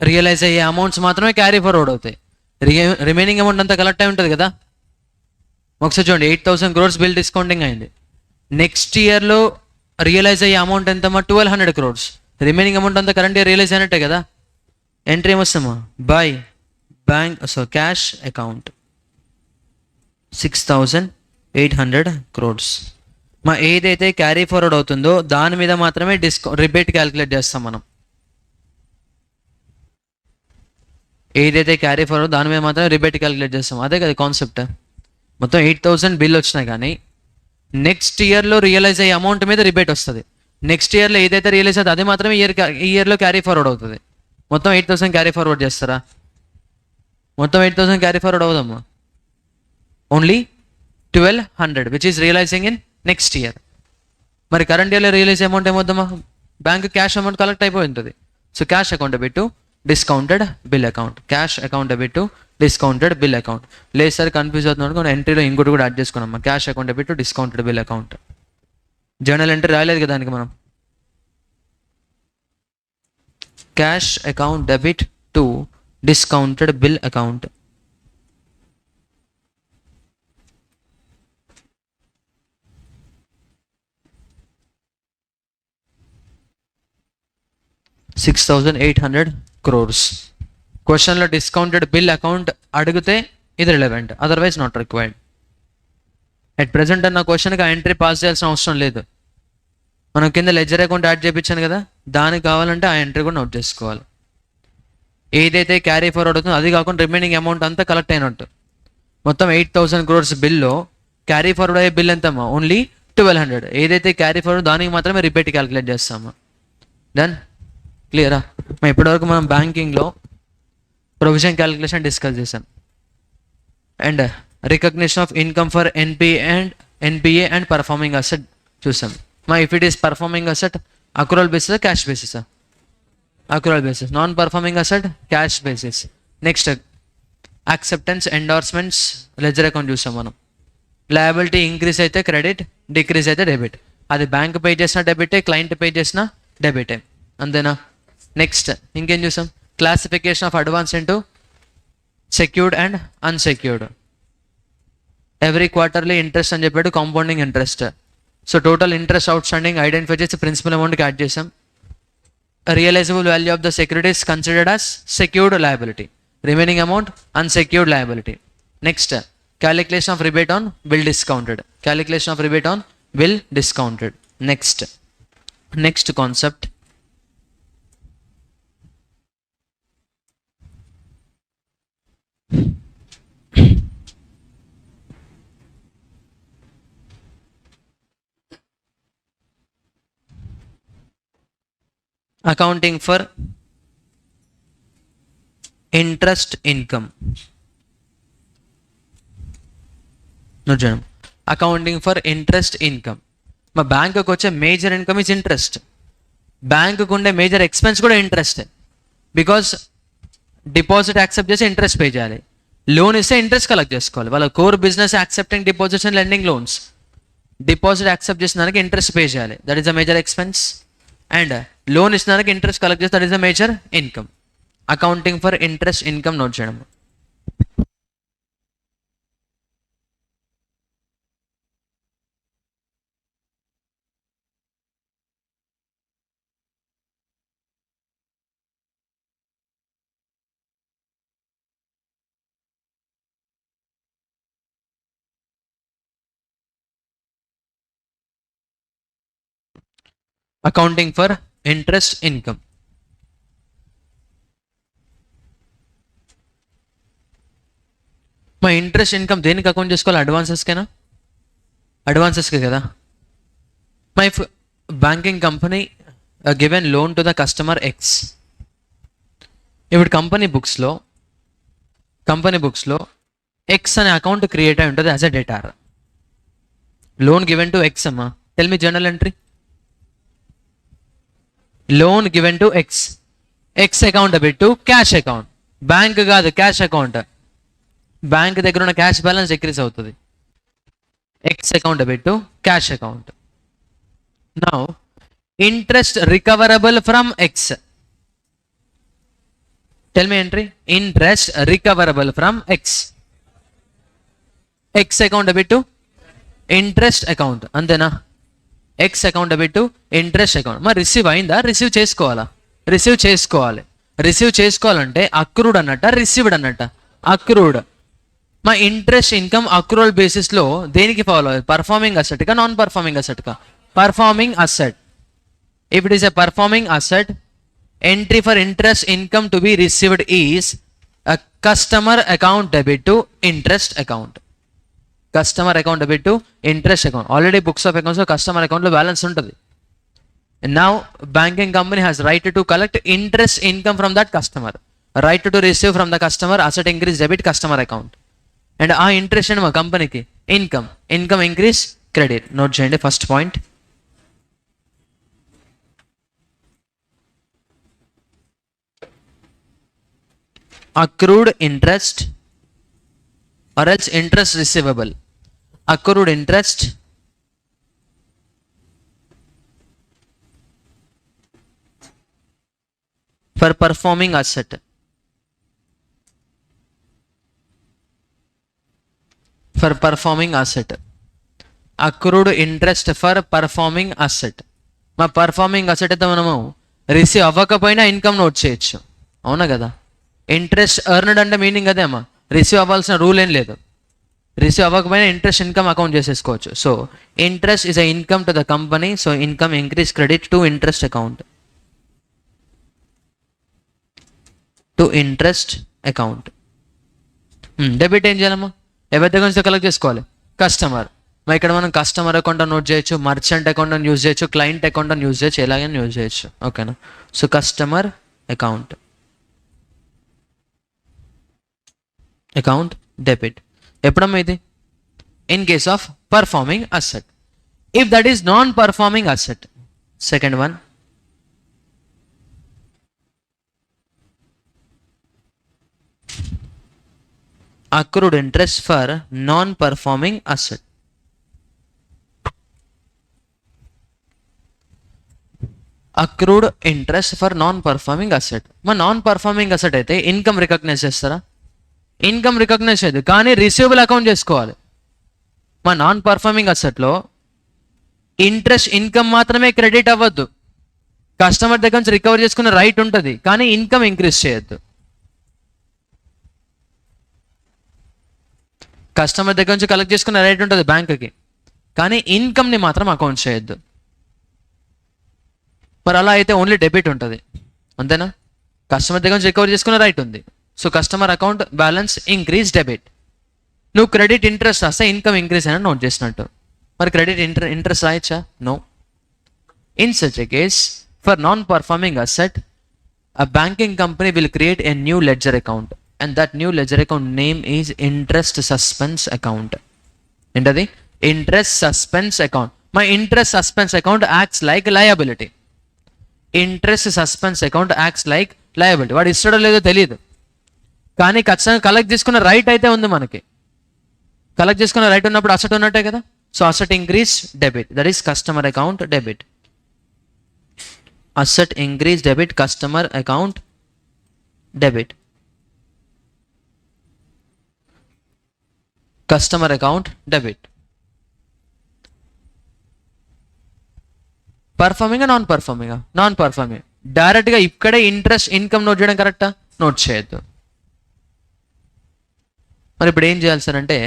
రియలైజ్ అయ్యే అమౌంట్స్ మాత్రమే క్యారీ ఫార్వర్డ్ అవుతాయి. రిమైనింగ్ అమౌంట్ అంతా కలెక్ట్ అయి ఉంటుంది కదా. ఒకసారి చూడండి, 8,000 crores బిల్ డిస్కౌంటింగ్ అయింది. నెక్స్ట్ ఇయర్లో రియలైజ్ అయ్యే అమౌంట్ ఎంతమ్మా? 1,200 crores. రిమైనింగ్ అమౌంట్ అంతా కరెంట్ ఇయర్ రియలైజ్ అయినట్టే కదా. ఎంట్రీ ఏమొస్తామా? By bank cash account 6,800 crores. మా ఏదైతే క్యారీ ఫార్వర్డ్ అవుతుందో దాని మీద మాత్రమే రిబేట్ క్యాలిక్యులేట్ చేస్తాం మనం. ఏదైతే క్యారీ ఫార్వర్డ్ దాని మీద మాత్రమే రిబేట్ క్యాలిక్యులేట్ చేస్తాం. అదే కదా కాన్సెప్ట్. మొత్తం 8,000 బిల్ వచ్చినా కానీ నెక్స్ట్ ఇయర్లో రియలైజ్ అయ్యే అమౌంట్ మీద రిబేట్ వస్తుంది. నెక్స్ట్ ఇయర్లో ఏదైతే రియలైజ్ అవుతుంది అది మాత్రమే ఈ ఇయర్లో క్యారీ ఫార్వర్డ్ అవుతుంది. మొత్తం 8,000 క్యారీ ఫార్వర్డ్ చేస్తారా? మొత్తం 8,000 క్యారీ ఫార్వర్డ్ అవుదమ్మా. Only 1,200 which is realising in next year. మరి కరెంట్ ఇయర్లో రియలైజ్ అమౌంట్ ఏమవుతామా? బ్యాంక్ క్యాష్ అమౌంట్ కలెక్ట్ అయిపోయి ఉంటుంది. So cash account debit to discounted bill account. Cash account debit to discounted bill account. లేదు sir confuse అవుతున్నాడు, మనం ఎంట్రీలో ఇంకోటి కూడా యాడ్ చేసుకున్నాం. Cash account debit to discounted bill account. Journal entry రాయలేదు కదా దానికి మనం. Cash account debit to discounted bill account. $6,800 crores. క్వశ్చన్లో డిస్కౌంటెడ్ బిల్ అకౌంట్ అడిగితే ఇది relevant, otherwise not required. At present అన్న క్వశ్చన్కి ఆ ఎంట్రీ పాస్ చేయాల్సిన అవసరం లేదు. మనం కింద లెడ్జర్ అకౌంట్ యాడ్ చేయించాను కదా, దానికి కావాలంటే ఆ ఎంట్రీ కూడా నోట్ చేసుకోవాలి. ఏదైతే క్యారీ ఫార్వర్డ్ అవుతుందో అది కాకుండా రిమైనింగ్ అమౌంట్ అంతా కలెక్ట్ అయినట్టు. మొత్తం 8,000 crores బిల్లో క్యారీ ఫార్వర్డ్ అయ్యే బిల్ ఎంతమ్మా? ఓన్లీ 1,200. ఏదైతే క్యారీ ఫార్వర్డ్ దానికి మాత్రమే రిపేట్ క్యాలిక్యులేట్ చేస్తాము. డన్, క్లియరా? ఇప్పటివరకు మనం బ్యాంకింగ్లో ప్రొవిజన్ క్యాలిక్యులేషన్ డిస్కస్ చేసాం and recognition of income for NPA and performing asset చూసాం. If it is performing asset accrual basis cash basis? Accrual basis. Non performing asset cash basis. Next acceptance endorsements ledger account చూసాం మనం. Liability increase అయితే credit, decrease అయితే debit. అది bank pay చేసిన డెబిటే, client pay చేసిన డెబిటే. అంతేనా? నెక్స్ట్ ఇంకేం చూసాం? Classification of advance into secured and unsecured. Every quarterly interest అని చెప్పాడు, compounding interest. So total interest out standing identify చేసి ప్రిన్సిపల్ అమౌంట్కి యాడ్ చేసాం. Realisable value of the securities considered as secured liability, remaining amount unsecured liability. Next calculation of rebate on bill discounted, calculation of rebate on bill discounted. Next concept, accounting for interest income. Accounting for interest income. మా బ్యాంకుకి వచ్చే major income is interest. బ్యాంకుకు ఉండే major expense కూడా interest. Because deposit accept చేసి interest pay చేయాలి, loan ఇస్తే interest collect చేసుకోవాలి. వాళ్ళ core business accepting deposits and lending loans. Deposit accept చేసిన దానికి ఇంట్రెస్ట్ పే చేయాలి, that is the major expense. And loan ఇచ్చిన దానికి ఇంట్రెస్ట్ కలెక్ట్ చేస్తే that is the major income. Accounting for interest income note చేయడం. Accounting for interest income. మా interest income దేనికి account చేసుకోవాలి? అడ్వాన్సెస్కేనా? అడ్వాన్సెస్కే కదా. My banking company given loan to the customer X. ఇప్పుడు కంపెనీ బుక్స్లో ఎక్స్ అనే అకౌంట్ క్రియేట్ అయి ఉంటుంది as a debtor. Loan given to X అమ్మా. Tell me journal entry. Loan given to X, X account పెట్టు క్యాష్ అకౌంట్. బ్యాంక్ కాదు, cash account. Bank దగ్గర ఉన్న క్యాష్ బ్యాలెన్స్ డిక్రీజ్ అవుతుంది. ఎక్స్ అకౌంట్ పెట్టు cash account. Now interest recoverable from X. Tell me entry. Interest recoverable from X. X account పెట్టు interest account, అంతేనా? X account పెట్టు interest account. మరి receive అయిందా? Receive చేసుకోవాలా? రిసీవ్ చేసుకోవాలి. రిసీవ్ చేసుకోవాలంటే అక్రూడ్ అన్నట్ట, రిసీవ్డ్ అన్నట్ట? అక్రూడ్. మా ఇంట్రెస్ట్ ఇన్కమ్ అక్రూవల్ బేసిస్లో దేనికి ఫాలో అవ్వాలి? పర్ఫార్మింగ్ అసెట్గా, నాన్ పర్ఫార్మింగ్ అసెట్గా? Performing asset. If it is a performing asset, entry for interest income to be received is customer account debit to interest account. Customer account debit to interest account. Already books of accounts customer అకౌంట్లో balance ఉంటుంది. Now banking company has right to collect interest income from that customer, right to receive from the customer asset increase debit customer account. And ఆ interest మా కంపెనీకి income, income increase credit. Note చేయండి first point. Accrued interest or else interest receivable. Accrued interest for performing asset. For performing asset. Accrued interest for performing asset. మా performing asset అయితే మనము receive అవ్వకపోయినా income note చేయొచ్చు, అవునా కదా? Interest earned అంటే meaning అదే అమ్మా. రిసీవ్ అవ్వాల్సిన రూల్ ఏం లేదు. రిసీవ్ అవ్వకపోయినా ఇంట్రెస్ట్ ఇన్కమ్ అకౌంట్ చేసేసుకోవచ్చు. So interest is a income to the company, so income increase credit to interest account. To interest account. Debit ఏం చేయాలమ్మా? ఎవరి దగ్గర నుంచి కలెక్ట్ చేసుకోవాలి? కస్టమర్. మరి ఇక్కడ మనం కస్టమర్ అకౌంట్ అని నోట్ చేయొచ్చు, మర్చెంట్ అకౌంట్ అని యూజ్ చేయొచ్చు, క్లయింట్ అకౌంట్ అని యూజ్ చేయొచ్చు, ఎలాగైనా యూజ్ చేయొచ్చు, ఓకేనా? So customer account, account debit. ఎప్పుడమ్మా ఇది? In case of performing asset. If that is non performing asset, second one, accrued interest for non-performing asset. Accrued interest for non-performing asset. మా non performing asset అయితే income recognise చేస్తారా? Income recognise చేయదు, కానీ receivable account చేసుకోవాలి. మా non performing అసెట్లో interest income మాత్రమే credit అవ్వద్దు. Customer దగ్గర నుంచి రికవర్ చేసుకునే రైట్ ఉంటుంది, కానీ ఇన్కమ్ ఇంక్రీజ్ చేయొద్దు. కస్టమర్ దగ్గర నుంచి కలెక్ట్ చేసుకునే రైట్ ఉంటుంది బ్యాంకుకి, కానీ ఇన్కమ్ని మాత్రం అకౌంట్ చేయొద్దు. మరి అలా అయితే ఓన్లీ డెబిట్ ఉంటుంది, అంతేనా? కస్టమర్ దగ్గర నుంచి రికవర్ చేసుకునే రైట్ ఉంది, so customer account balance increase debit. నువ్వు క్రెడిట్ ఇంట్రెస్ట్ రాస్తే ఇన్కమ్ ఇంక్రీజ్ అయినా నోట్ చేసినట్టు. మరి క్రెడిట్ ఇంట్రెస్ట్ రాయచ్చా? No. In such a case, for non performing asset, a banking company will create a new ledger account, and that new ledger account name is interest suspense account. Entadi? Interest suspense account. My interest suspense account acts like liability. Interest suspense account acts like liability. వాడు ఇస్తాడో లేదో తెలియదు, కానీ ఖచ్చితంగా collect చేసుకున్న right అయితే ఉంది మనకి. కలెక్ట్ చేసుకున్న రైట్ ఉన్నప్పుడు అసెట్ ఉన్నట్టే కదా. So asset increase debit, that is customer account debit. Asset increase debit, customer account debit. Customer account debit. Performing non performing? Non performing. డైరెక్ట్గా ఇక్కడే ఇంట్రెస్ట్ ఇన్కమ్ నోట్ చేయడం కరెక్టా? నోట్ చేయొద్దు. మరి ఇప్పుడు ఏం చేయాలి సార్ అంటే,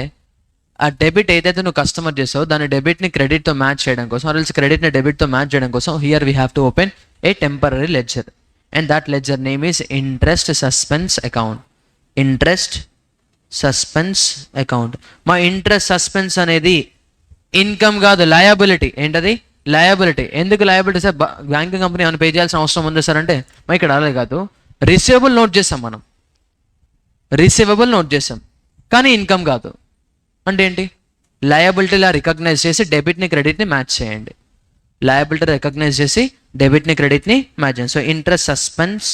ఆ డెబిట్ ఏదైతే నువ్వు కస్టమర్ చేసావో దాని డెబిట్ని క్రెడిట్తో మ్యాచ్ చేయడం కోసం, ఆర్ క్రెడిట్ని డెబిట్తో మ్యాచ్ చేయడం కోసం, here we have to open a temporary ledger, and that ledger name is interest suspense account. Interest suspense account. మా ఇంట్రెస్ట్ సస్పెన్స్ అనేది ఇన్కమ్ కాదు, లయబిలిటీ. ఏంటది? లయబిలిటీ. ఎందుకు లయబిలిటీ సార్? బ్యాంకింగ్ కంపెనీ ఏమైనా పే చేయాల్సిన అవసరం ఉంది సార్ అంటే, మా ఇక్కడ అలాగే కాదు, రిసీవబుల్ నోట్ చేసాం మనం, రిసీవబుల్ నోట్ చేసాం, కానీ ఇన్కమ్ కాదు. అంటే ఏంటి? లయబిలిటీలా రికగ్నైజ్ చేసి డెబిట్ని క్రెడిట్ని మ్యాచ్ చేయండి. లయబిలిటీ రికగ్నైజ్ చేసి డెబిట్ని క్రెడిట్ని మ్యాచ్ చేయండి. So interest suspense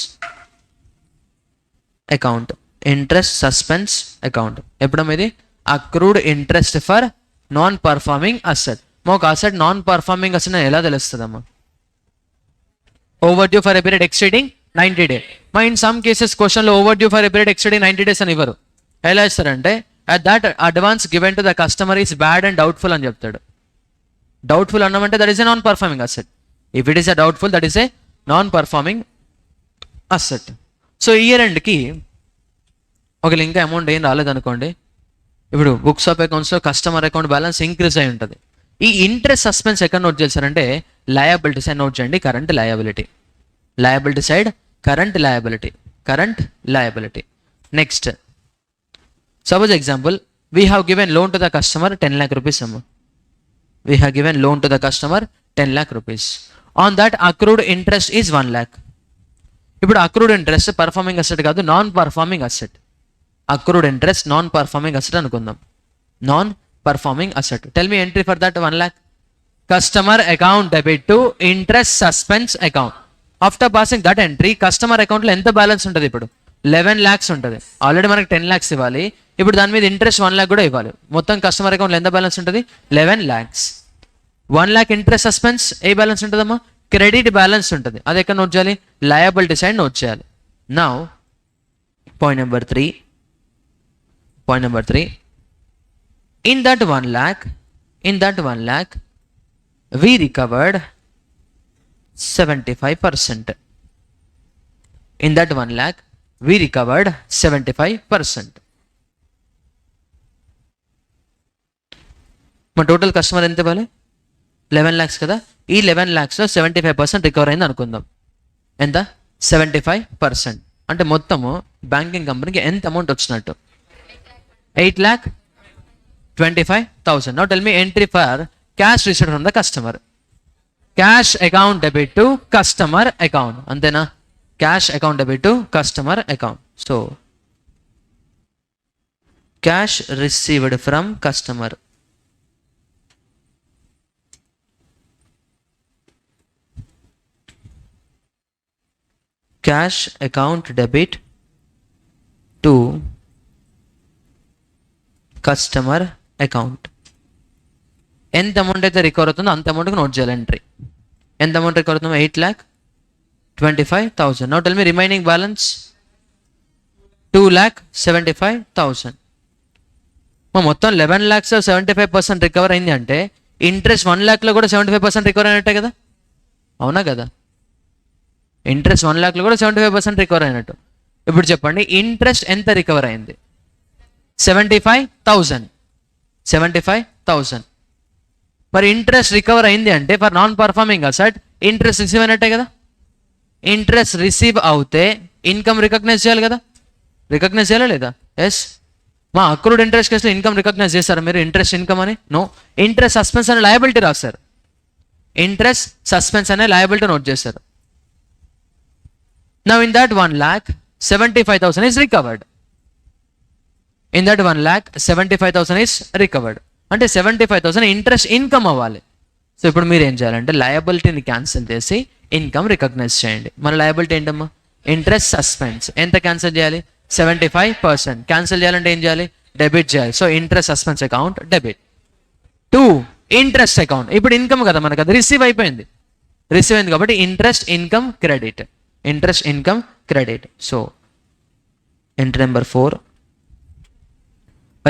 account. Interest suspense account. ఎప్పుడమ్మా ఇది? Accrued interest for non performing asset. ఒక అసెట్ నాన్ పర్ఫార్మింగ్ అసెట్ ఎలా తెలుస్తుందమ్మా? Over due for a period exceeding 90 days. మా ఇన్ సమ్ కేసెస్ క్వశ్చన్లో over due for a period exceeding 90 days అని ఇవ్వరు. ఎలా ఇస్తారంటే, at that advance given to the customer is bad and doubtful అని చెప్తాడు. డౌట్ఫుల్ అన్నామంటే that is a non performing asset. If it is a doubtful, that is a non performing asset. So year ఎండ్కి ఒకవేళ ఇంకా amount ఏం రాలేదనుకోండి, ఇప్పుడు books of అకౌంట్స్లో కస్టమర్ అకౌంట్ బ్యాలెన్స్ ఇంక్రీజ్ అయి ఉంటుంది. ఈ ఇంట్రెస్ట్ సస్పెన్స్ ఎక్కడ నోట్ చేశారంటే, లయబిలిటీ సైడ్ నోట్ చేయండి, current liability. Liability side current liability, current liability. Next, suppose example, we have given loan to the customer 10 lakh rupees అమ్మ. We have given loan to the customer 10 lakh rupees. On that accrued interest is 1 lakh. ఇప్పుడు accrued interest performing asset కాదు, non performing asset. Accrued interest non performing asset అనుకుందాం. Non performing asset. Tell me entry for that 1 lakh. Customer account debit to interest suspense account. After passing that entry, customer అకౌంట్లో ఎంత balance ఉంటుంది? ఇప్పుడు 11 lakhs ఉంటుంది. Already మనకి 10 lakhs ఇవ్వాలి, ఇప్పుడు దాని మీద ఇంట్రెస్ట్ 1 lakh కూడా ఇవ్వాలి. మొత్తం కస్టమర్ అకౌంట్లో ఎంత బ్యాలెన్స్ ఉంటుంది? 11 lakhs. 1 lakh ఇంట్రెస్ట్ సస్పెన్స్ ఏ బ్యాలెన్స్ ఉంటుందమ్మా? క్రెడిట్ బ్యాలెన్స్ ఉంటుంది. అది ఎక్కడ నోట్ చేయాలి? లయబిలిటీ సైడ్ నోట్ చేయాలి. Now point number 3. In that 1 lakh, we recovered 75%. In that 1 lakh, we recovered 75%. మా టోటల్ కస్టమర్ ఎంత ఇవ్వాలి? 11 lakhs కదా. ఈ 11 lakhsలో 75% రికవర్ అయింది అనుకుందాం. ఎంత? 75%. అంటే మొత్తము బ్యాంకింగ్ కంపెనీకి ఎంత అమౌంట్ వచ్చినట్టు? 8,25,000. Now tell me entry for cash received from the customer. Cash account debit to customer account. అంతేనా? Cash account debit to customer account. So cash received from customer. Cash account debit to customer account. ఎంత amount అయితే recover అవుతుందో అంత అమౌంట్కి note చేయాలి entry. ఎంత amount recover అవుతుందో? 8,25,000. Now tell me remaining balance 2,75,000. మొత్తం 11 lakhs 75% recover అయింది అంటే ఇంట్రెస్ట్ 1 lakh లో కూడా 75% రికవర్ అయినట్టే కదా, అవునా కదా? ఇంట్రెస్ట్ 1 lakh లో కూడా 75% రికవర్ అయినట్టు. ఇప్పుడు చెప్పండి, ఇంట్రెస్ట్ ఎంత రికవర్ అయింది? 75,000. 75,000. మరి ఇంట్రెస్ట్ రికవర్ అయింది అంటే for non performing asset interest receive అయినట్టే కదా. ఇంట్రెస్ట్ రిసీవ్ అవుతే ఇన్కమ్ రికగ్నైజ్ చేయాలి కదా, రికగ్నైజ్ చేయాలా లేదా? ఎస్. మా అక్రూడ్ ఇంట్రెస్ట్ కేసులో ఇన్కమ్ రికగ్నైజ్ చేస్తారా మీరు ఇంట్రెస్ట్ ఇన్కమ్ అని? నో. ఇంట్రెస్ట్ సస్పెన్స్ అనే లయబిలిటీ రాస్తారు, ఇంట్రెస్ట్ సస్పెన్స్ అనే లయబిలిటీ నోట్ చేస్తారు. Now in that 1 lakh 75,000 is recovered. In that 1 lakh 75,000 is recovered. అంటే 75,000 ఇంట్రెస్ట్ ఇన్కమ్ అవ్వాలి. సో ఇప్పుడు మీరు ఏం చేయాలంటే లయబిలిటీని క్యాన్సిల్ చేసి ఇన్కమ్ రికగ్నైజ్ చేయండి. మన లయబిలిటీ ఏంటమ్మా? Interest suspense. ఎంత క్యాన్సిల్ చేయాలి? 75%. క్యాన్సిల్ చేయాలంటే ఏం చేయాలి? డెబిట్ చేయాలి. So interest suspense account debit. 2 interest account. ఇప్పుడు ఇన్కమ్ కదా మనకు, అది రిసీవ్ అయిపోయింది, రిసీవ్ అయింది కాబట్టి interest income credit. Interest income credit. So entry number 4,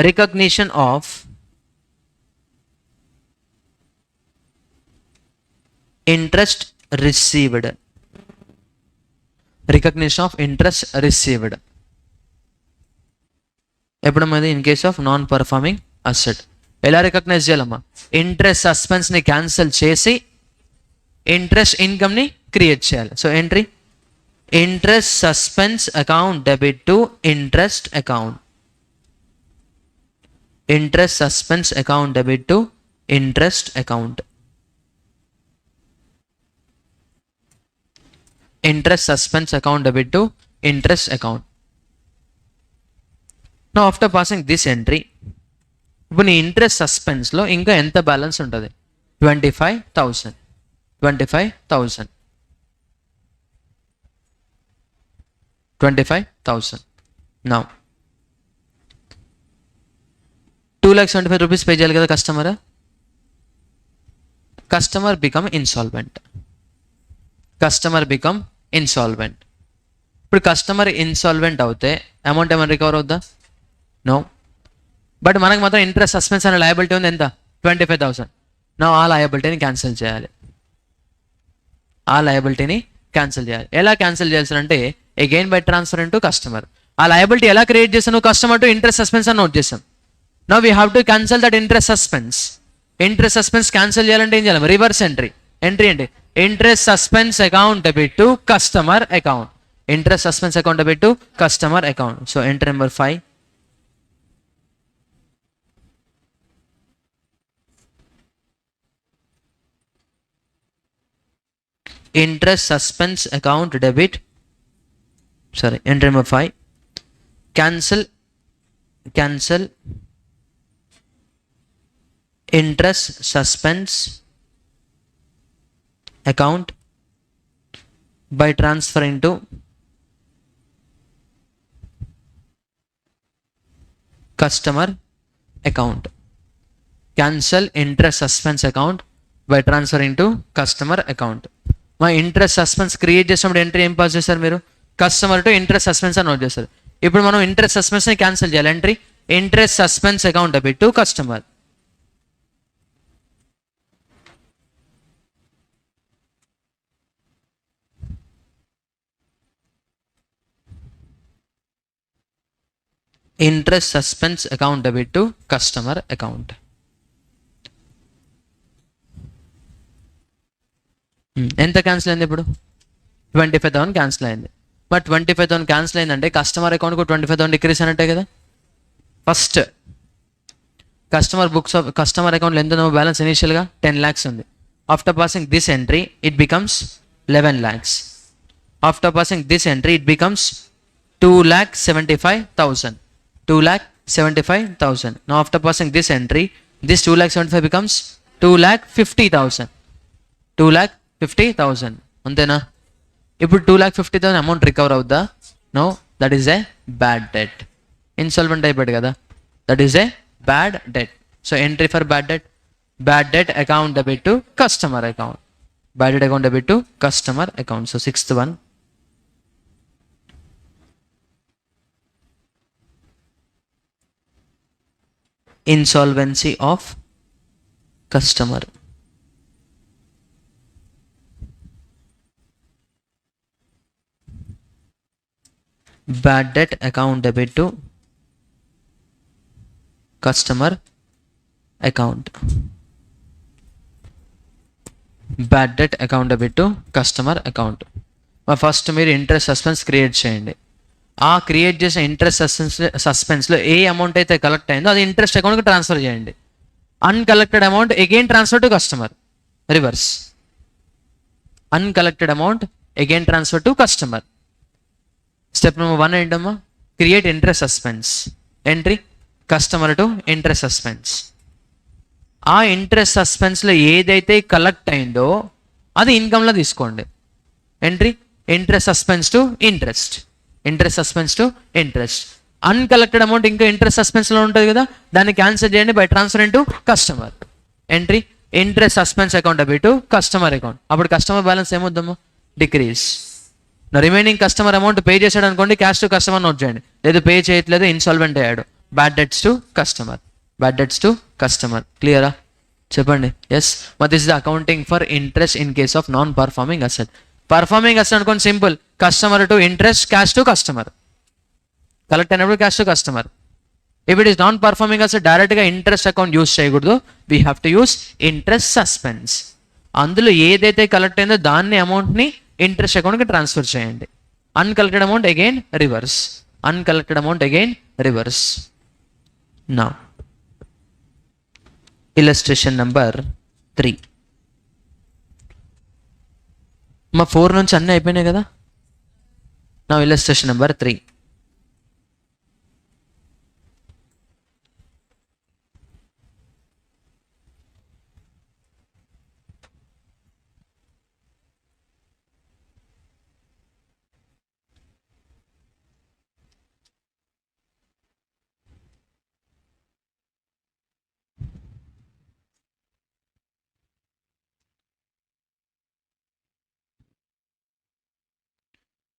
recognition of interest received. Recognition of interest received ఎప్పుడు మరి? In case of non performing asset. ఎలా రికగ్నైజ్ చేయాలమ్మా? ఇంట్రెస్ట్ సస్పెన్స్ ని క్యాన్సిల్ చేసి ఇంట్రెస్ట్ ఇన్కమ్ ని క్రియేట్ చేయాలి. So entry interest suspense account debit to interest account. Interest suspense account debit to interest account. Interest suspense account debit to interest account. Now after passing this entry, ఇప్పుడు నీ interest సస్పెన్స్లో ఇంకా ఎంత balance ఉంటుంది? 25,000. 25,000. 25,000. Now 2,75,000 rupees pay చేయాలి కదా customer. Customer become insolvent. Customer become insolvent. ఇప్పుడు customer insolvent అవుతే amount ఏమైనా రికవర్ అవుద్దా? నో. బట్ మనకు మాత్రం ఇంట్రెస్ట్ సస్పెన్స్ అనే లయబిలిటీ ఉంది, ఎంత? 25,000. నా ఆ లయబిలిటీని క్యాన్సిల్ చేయాలి. ఆ లయబిలిటీని క్యాన్సిల్ చేయాలి. ఎలా క్యాన్సిల్ చేయాల్సిందంటే again by transfer into customer. ఆ లయబిలిటీ ఎలా క్రియేట్ చేసాను? కస్టమర్ టు ఇంట్రెస్ట్ సస్పెన్స్ అని నోట్ చేసాం. Now we have to cancel that interest suspense. Interest suspense cancel చేయాలంటే ఏం చేయాలి? Reverse entry. ఎంట్రీ ఏంటి? Interest suspense account debit to customer account. Interest suspense account debit to customer account. So entry number 5, interest suspense account debit, sorry, entry number 5, cancel interest suspense account by transferring to customer account. Cancel interest suspense account by transferring to customer account. మా interest suspense create చేసినప్పుడు entry ఏం pass చేస్తారు మీరు? Customer to interest suspense అని note చేస్తారు. ఇప్పుడు మనం interest సస్పెన్స్ని cancel చేయాలి. Entry interest suspense account debit to customer. Interest suspense account debit to customer account. ఎంత క్యాన్సిల్ అయింది ఇప్పుడు? 25,000 క్యాన్సిల్ అయింది. బట్ 25,000 క్యాన్సిల్ అయిందంటే కస్టమర్ అకౌంట్కు 25,000 డిక్రీస్ అన్నట్టే కదా. ఫస్ట్ కస్టమర్ అకౌంట్లో ఎంత ఉందో బ్యాలెన్స్ ఇనిషియల్గా 10 lakhs ఉంది. After passing this entry it becomes 11 lakhs. After passing this entry it becomes 2,75,000. 2,75,000. Now after passing this entry, this 2,75,000 becomes 2,50,000. 2,50,000. అంతేనా? ఇప్పుడు 2,50,000 అమౌంట్ రికవర్ అవుద్దా? No, that is a bad debt. Insolvent అయిపోయాడు కదా, that is a bad debt. So entry for bad debt, bad debt account debit to customer account. Bad debt account debit to customer account. So 6th one, insolvency of customer. Bad debt account debit to customer account. Bad debt account debit to customer account. First మీరు interest suspense create చేయండి. ఆ create చేసిన interest సస్పెన్స్లో ఏ amount అయితే collect అయిందో అది interest అకౌంట్కి transfer చేయండి. Uncollected amount again transfer to customer. Reverse. Uncollected amount again transfer to customer. Step number 1 ఏంటమ్మా? Create interest suspense. Entry customer to interest suspense. ఆ ఇంట్రెస్ట్ సస్పెన్స్లో ఏదైతే కలెక్ట్ అయిందో అది ఇన్కమ్లో తీసుకోండి. Entry interest suspense to interest. Interest suspense to interest. Uncollected amount ఇంకా interest సస్పెన్స్లో ఉంటుంది కదా, దాన్ని క్యాన్సిల్ చేయండి by transfer to customer. Entry interest suspense account అబి టు కస్టమర్ అకౌంట్. అప్పుడు కస్టమర్ బ్యాలెన్స్ ఏమొద్దమ్మా? Decrease. Remaining customer amount pay చేశాడు అనుకోండి, క్యాష్ టు కస్టమర్ నోట్ చేయండి. లేదు పే చేయట్లేదు, ఇన్సాల్వెంట్ అయ్యాడు, bad debts to customer. Bad debts to customer. క్లియరా? చెప్పండి. Yes. But this is the accounting for interest in case of non performing asset. Performing asset అనుకోండి, simple, customer to interest, cash to customer. Collect అయినప్పుడు cash to customer. If it is non performing asset డైరెక్ట్గా interest account use చేయకూడదు. We have to use interest suspense. అందులో ఏదైతే collect అయిందో దాన్ని అమౌంట్ని interest అకౌంట్కి ట్రాన్స్ఫర్ చేయండి. Uncollected amount again reverse. Uncollected amount again reverse. నా ఇలస్ట్రేషన్ నెంబర్ 3. మా 4 నుంచి అన్నీ అయిపోయినాయి కదా. నా illustration number 3.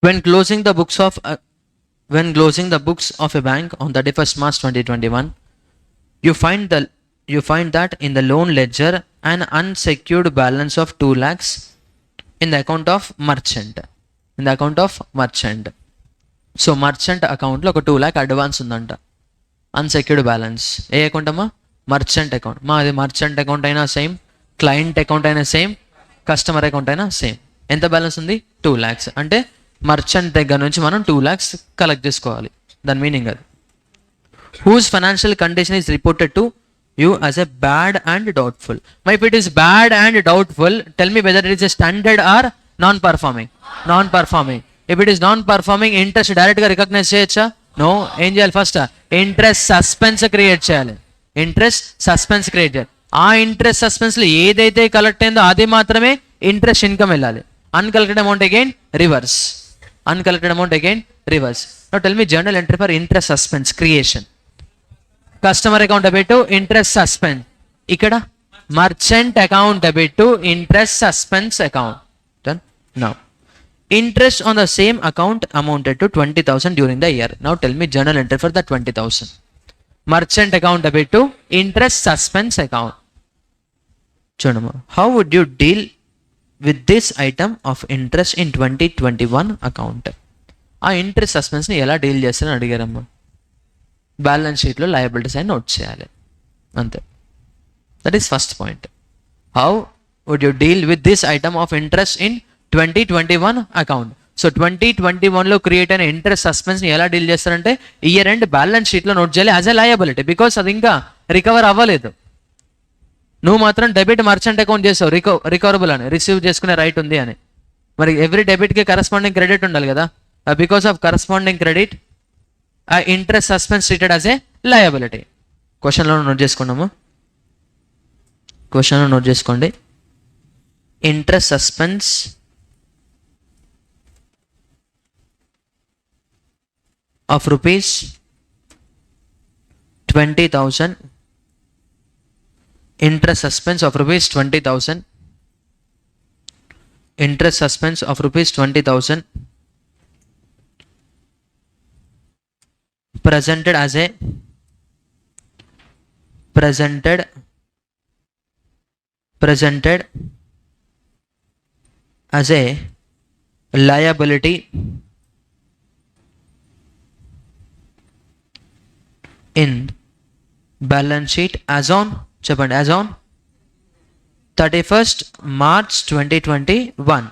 When closing the books of a bank on 31st March 2021, you find that in the loan ledger an unsecured balance of 2 lakhs in the account of merchant. So merchant account లో ఒక 2 lakh advance ఉందంట. Unsecured balance. ఏ account అమ్మా? Merchant account. అది merchant account అయినా same, client account అయినా same, customer account అయినా same. ఎంత బ్యాలెన్స్ ఉంది? 2 lakhs. అంటే మర్చెంట్ దగ్గర నుంచి మనం 2 lakhs కలెక్ట్ చేసుకోవాలి. దాని మీనింగ్ అది. Whose financial condition is reported to you as a bad and doubtful. If it is bad and doubtful, tell me whether it is a standard or non performing. Non performing. If it is non performing, interest డైరెక్ట్గా recognise చేయొచ్చా? No. ఏం చేయాలి? First interest suspense create చేయాలి. Interest suspense create చేయాలి. ఆ interest సస్పెన్స్లో ఏదైతే collect అయిందో అది మాత్రమే ఇంట్రెస్ట్ ఇన్కమ్ వెళ్ళాలి. Uncollected amount again reverse. Uncollected amount again reverse. Now tell me journal entry for interest suspense creation. Customer account debit to interest suspense. Ikkada merchant account debit to interest suspense account. Done. Now interest on the same account amounted to 20,000 during the year. Now tell me journal entry for the 20,000. Merchant account debit to interest suspense account. Chudama, how would you deal with this item of interest in 2021 account? ఆ interest సస్పెన్స్ని ఎలా deal చేస్తారని అడిగారమ్మా. Balance షీట్లో liabilities అని note చేయాలి. అంతే. That is first point. How would you deal with this item of interest in 2021 account. So 2021లో క్రియేట్ అయిన ఇంట్రెస్ట్ సస్పెన్స్ని ఎలా డీల్ చేస్తారంటే ఇయర్ ఎండ్ బ్యాలెన్స్ షీట్లో నోట్ చేయాలి యాజ్ ఎ లయబిలిటీ. బికాస్ అది ఇంకా రికవర్ అవ్వలేదు. నువ్వు మాత్రం డెబిట్ మర్చెంట్ అకౌంట్ చేసావు, రికవరబుల్ అని, రిసీవ్ చేసుకునే రైట్ ఉంది అని. మరి ఎవ్రీ డెబిట్కి కరస్పాండింగ్ క్రెడిట్ ఉండాలి కదా. బికాస్ ఆఫ్ కరస్పాండింగ్ క్రెడిట్ ఆ interest suspense treated as a liability. క్వశ్చన్లో నోట్ చేసుకున్నాము. క్వశ్చన్లో నోట్ చేసుకోండి. Interest suspense of rupees 20,000. Interest suspense of rupees 20,000. Interest suspense of rupees 20,000 presented as a presented as a liability in balance sheet as on 31st March 2021.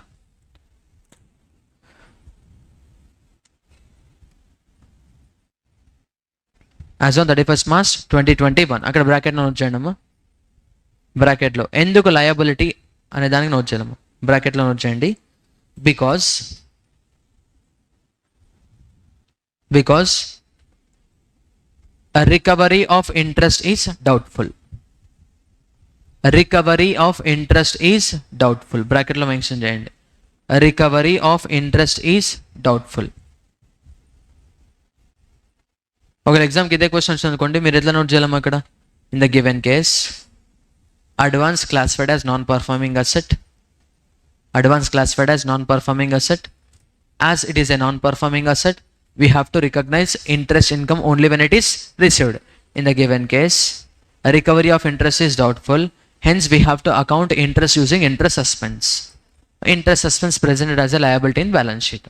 As on 31st March 2021. అక్కడ బ్రాకెట్లో note చేయండి అమ్మా. బ్రాకెట్లో ఎందుకు liability అనే దానికి note చేయాలమ్మా. బ్రాకెట్లో నోట్ చేయండి. Because a recovery of interest is doubtful. Recovery of interest is doubtful. బ్రాకెట్లో మెన్షన్ చేయండి. Recovery of interest is doubtful. ఒక ఎగ్జామ్కి ఇదే క్వశ్చన్ వచ్చింది అనుకోండి, మీరు ఎట్లా నోట్ చేయాలమ్మా అక్కడ? In the given case advance classified as non performing asset. Advance classified as non-performing asset. As it is a non-performing asset, we have to recognize interest income only when it is received. In the given case, a recovery of interest is doubtful. Hence, we have to account interest using interest suspense. Interest suspense presented as a liability in balance sheet.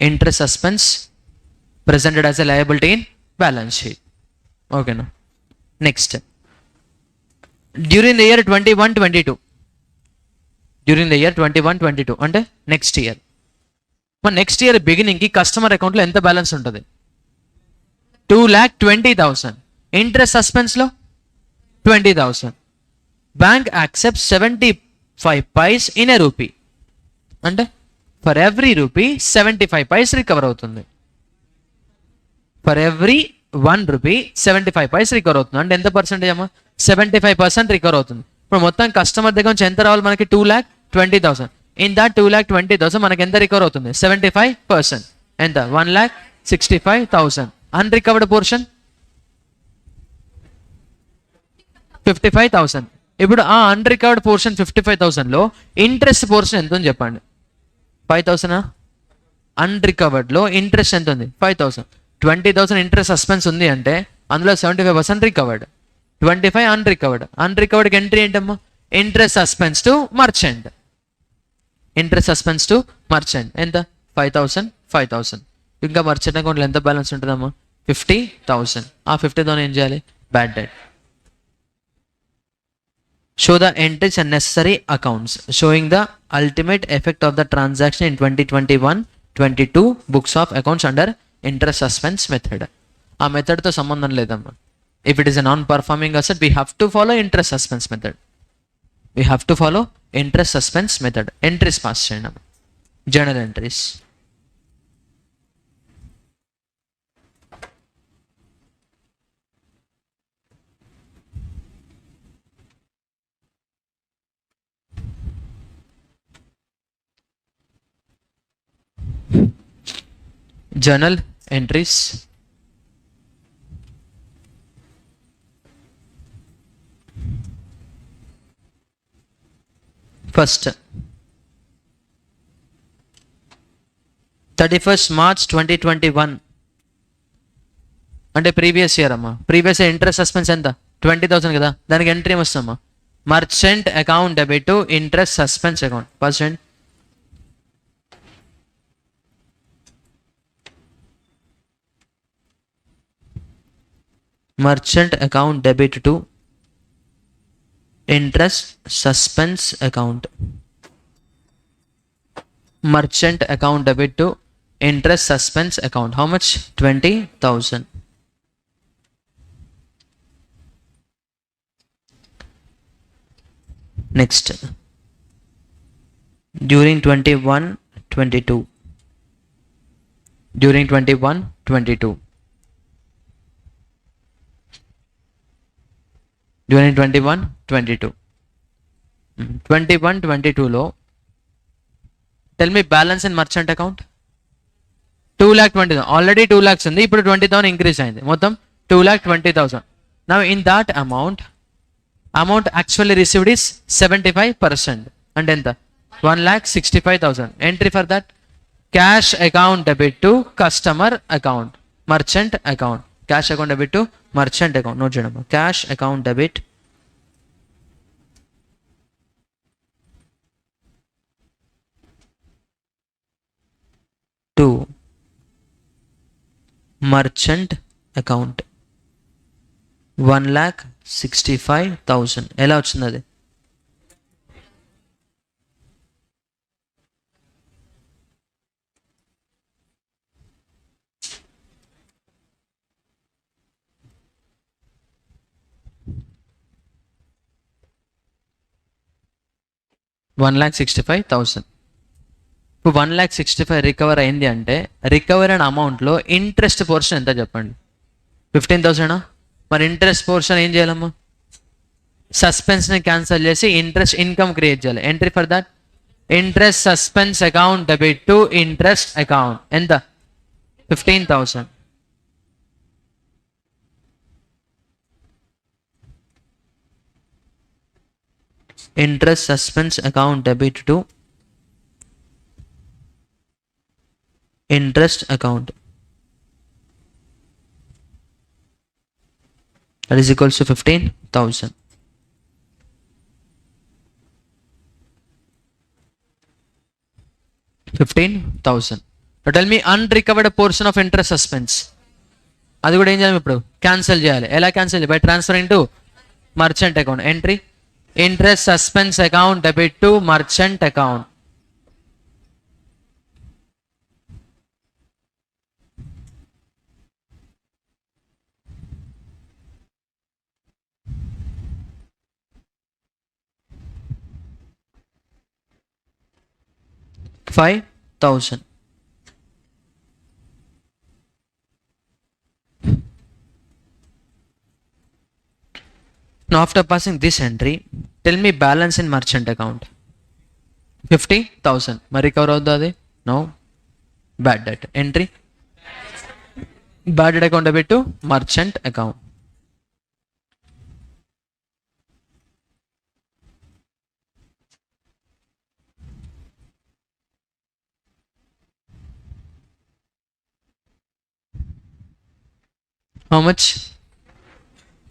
Interest suspense presented as a liability in balance sheet. Okay, no. Next. During the year 21-22. During the year 21-22 అంటే next year. మరి next year బిగినింగ్కి customer అకౌంట్లో ఎంత balance ఉంటుంది? 2,20,000. Interest సస్పెన్స్లో 20,000. Bank accept 75 paise in a rupee. అంటే for every rupee 75 paise recover అవుతుంది. For every 1 rupee 75 paise recover అవుతుంది. అంటే ఎంత పర్సెంటేజ్ అమ్మా? 75% రికవర్ అవుతుంది. ఇప్పుడు మొత్తం కస్టమర్ దగ్గర నుంచి ఎంత రావాలి మనకి? 2,20,000. ఇన్ దాట్ 2,20,000 మనకి ఎంత రికవర్ అవుతుంది? 75%. ఎంత? 1,65,000. అన్రికవర్డ్ పోర్షన్ 55,000. ఇప్పుడు ఆ అన్రికవర్డ్ పోర్షన్ 55,000లో ఇంట్రెస్ట్ పోర్షన్ ఎంత ఉంది చెప్పండి? 5,000. అన్రికవర్డ్లో ఇంట్రెస్ట్ ఎంత ఉంది? 5,000. 20,000 ఇంట్రెస్ట్ సస్పెన్స్ ఉంది అంటే అందులో 75% రికవర్డ్, 25 అన్రికవర్డ్. అన్రికవర్డ్కి ఎంట్రీ ఏంటమ్మా? Interest suspense to merchant. Interest suspense to merchant ఎంత? 5,000. ఇంకా మర్చెంట్ అకౌంట్లో ఎంత బ్యాలెన్స్ ఉంటుందమ్మా? 50,000. ఆ 50,000 ఏం చేయాలి? Bad debt. Show the entries and necessary accounts showing the ultimate effect of the transaction in 2021-22 books of accounts under interest suspense method. ఆ మెథడ్తో సంబంధం లేదమ్మా. If it is a non-performing asset, we have to follow interest suspense method. Entries pass చేయండి. Journal entries. Journal entries. First, 31st March 2021 అంటే previous year అమ్మా. Previous year interest suspense ఎంత? 20,000 కదా. దానికి entry ఏమొస్తుందమ్మా? Merchant account debit to interest suspense account. Percent merchant account debit to interest suspense account. Merchant account debit to interest suspense account. How much? 20,000. Next, during 21-22 during 21-22 21-22లో tell me balance in merchant account. 2,20,000. Already 2 lakhs ఉంది. ఇప్పుడు 20,000 increase అయింది. మొత్తం 2,20,000. Now in that amount actually received is 75%. అంటే ఎంత? 1,65,000. Entry for that cash account debit to customer account merchant account. Cash account debit to merchant account. Note చేయడం, cash account debit to merchant account 1,65,000. ఎలా వచ్చింది అది? $1,65,000. ఇప్పుడు 1,65,000 recover అయింది అంటే recover అయిన అమౌంట్లో ఇంట్రెస్ట్ పోర్షన్ ఎంత చెప్పండి? 15,000. మరి ఇంట్రెస్ట్ పోర్షన్ ఏం చేయాలమ్మా? సస్పెన్స్ని క్యాన్సిల్ చేసి ఇంట్రెస్ట్ ఇన్కమ్ క్రియేట్ చేయాలి. Entry for that interest suspense account debit to interest account. ఎంత? 15,000. Interest suspense account debit to interest account, that is equals to 15,000. Tell me unrecovered portion of interest suspense. అది కూడా ఏం చేయాలి ఇప్పుడు? Cancel చేయాలి. ఎలా cancel చేయాలి? By transferring to merchant account. Entry interest suspense account debit to merchant account. $5,000. Now after passing this entry, tell me balance in merchant account. 50,000. మరి recover అవుతుంది అది? No. Bad debt. Entry bad debt account debit to merchant account. How much?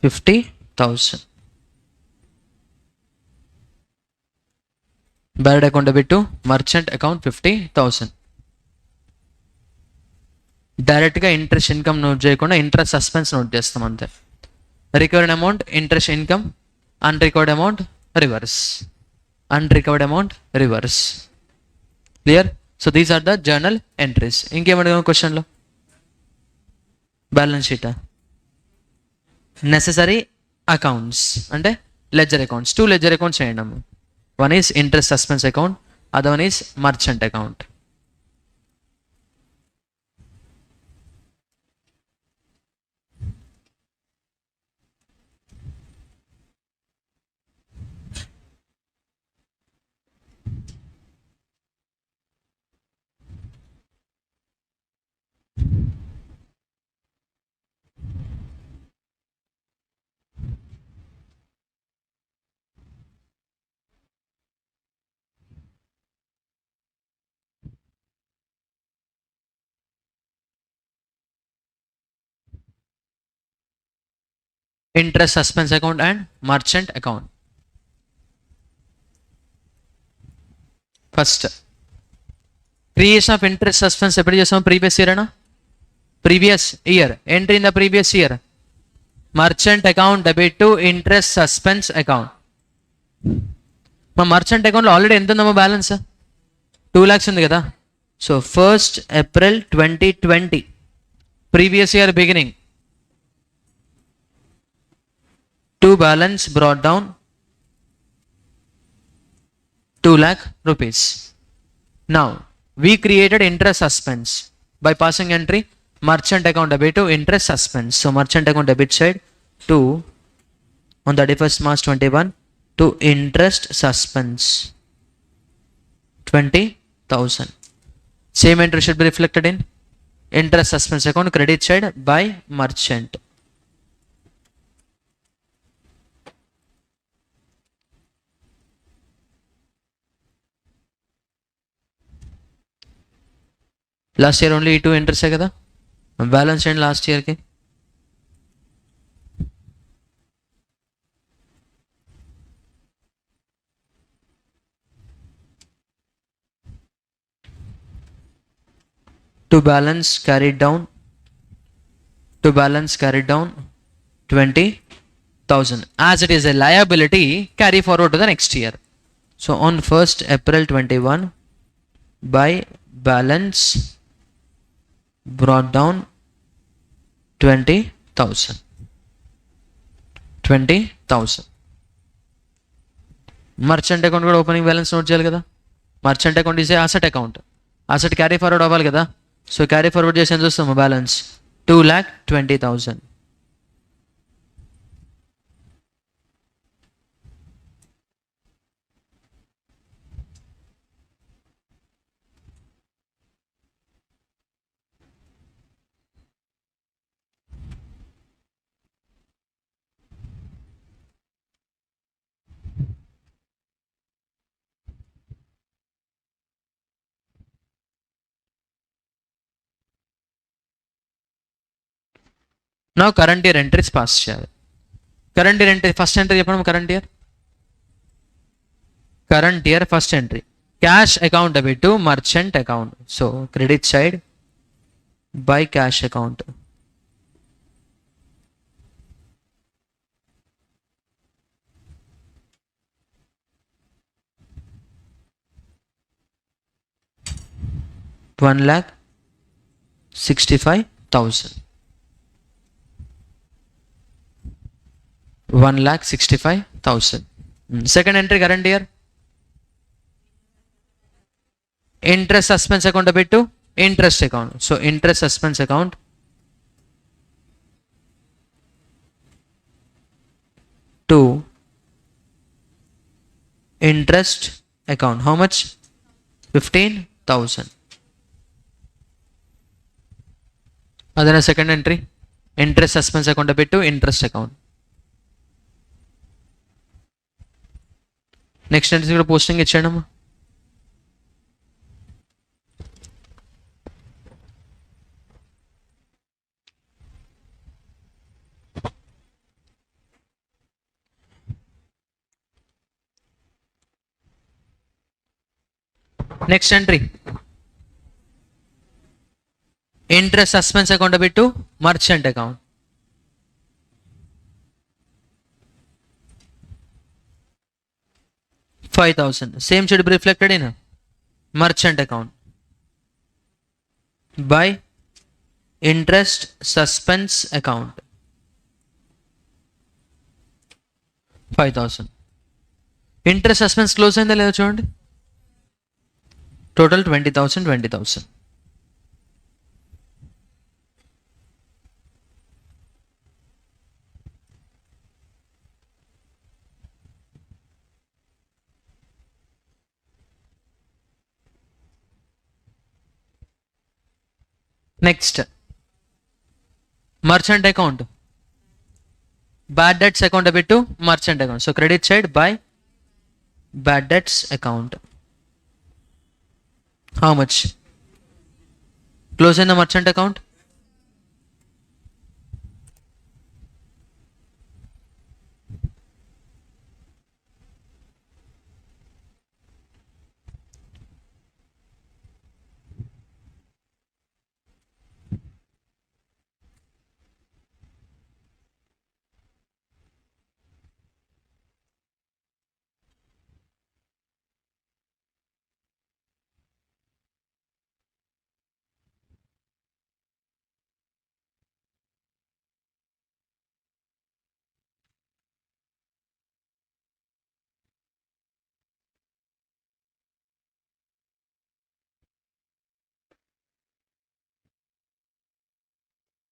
50,000. Bad account debit to merchant account 50,000. డైరెక్ట్గా interest income note చేయకుండా interest suspense note చేస్తాం అంతే. Recovered amount interest income, unrecovered amount reverse, unrecovered amount reverse. Clear? So these are the journal entries. ఇంకేమడిగాము క్వశ్చన్లో? Balance షీటా? Necessary accounts అంటే ledger accounts. 2 ledger accounts చేయండి. One is interest suspense account, other one is merchant account. Interest suspense account and merchant account. First creation of interest suspense ఎప్పుడు చేస్తాం? Previous year అనా? Previous year. Entry in the previous year merchant account debit to interest suspense account. మా merchant అకౌంట్లో already ఎంత ఉందమ్మా balance? 2 lakhs ఉంది కదా. So 1st April 2020 previous year beginning to balance brought down 2 lakh rupees. Now we created interest suspense by passing entry merchant account debit to interest suspense. So merchant account debit side to on 31st March 21 to interest suspense 20,000. Same entry should be reflected in interest suspense account credit side by merchant. Last year only 2 ఎంట్రీసే కదా balance చేయండి last ఇయర్కి. To balance carried down 20,000. As it is a liability, carry forward to the next year. So on 1st April 21, by balance brought down 20,000. 20,000. Merchant account కూడా opening balance note చేయాలి కదా. Merchant account is asset account. Asset carry forward అవ్వాలి కదా. So carry forward చేసి ఎంత చూస్తాము balance 2,20,000. నా current year entries pass చేయాలి. Current year entry first entry చెప్పడం. Current year first entry cash account debit to merchant account. So credit side by cash account. $1,65,000. 1,65,000. Second entry current year. Interest suspense account debit to interest account. So interest suspense account to interest account. How much? 15,000. Then a second entry. Interest suspense account debit to interest account. Next entry కూడా posting ఇచ్చాడమ్మా. Next entry interest suspense account పెట్టు merchant account. $5,000. Same should be reflected in merchant account by interest suspense account. 5,000. Interest suspense close అయిందా లేదా చూడండి. Total 20,000. Next merchant account bad debts account పెట్టు merchant account. So credit side by bad debts account. How much close in the merchant account?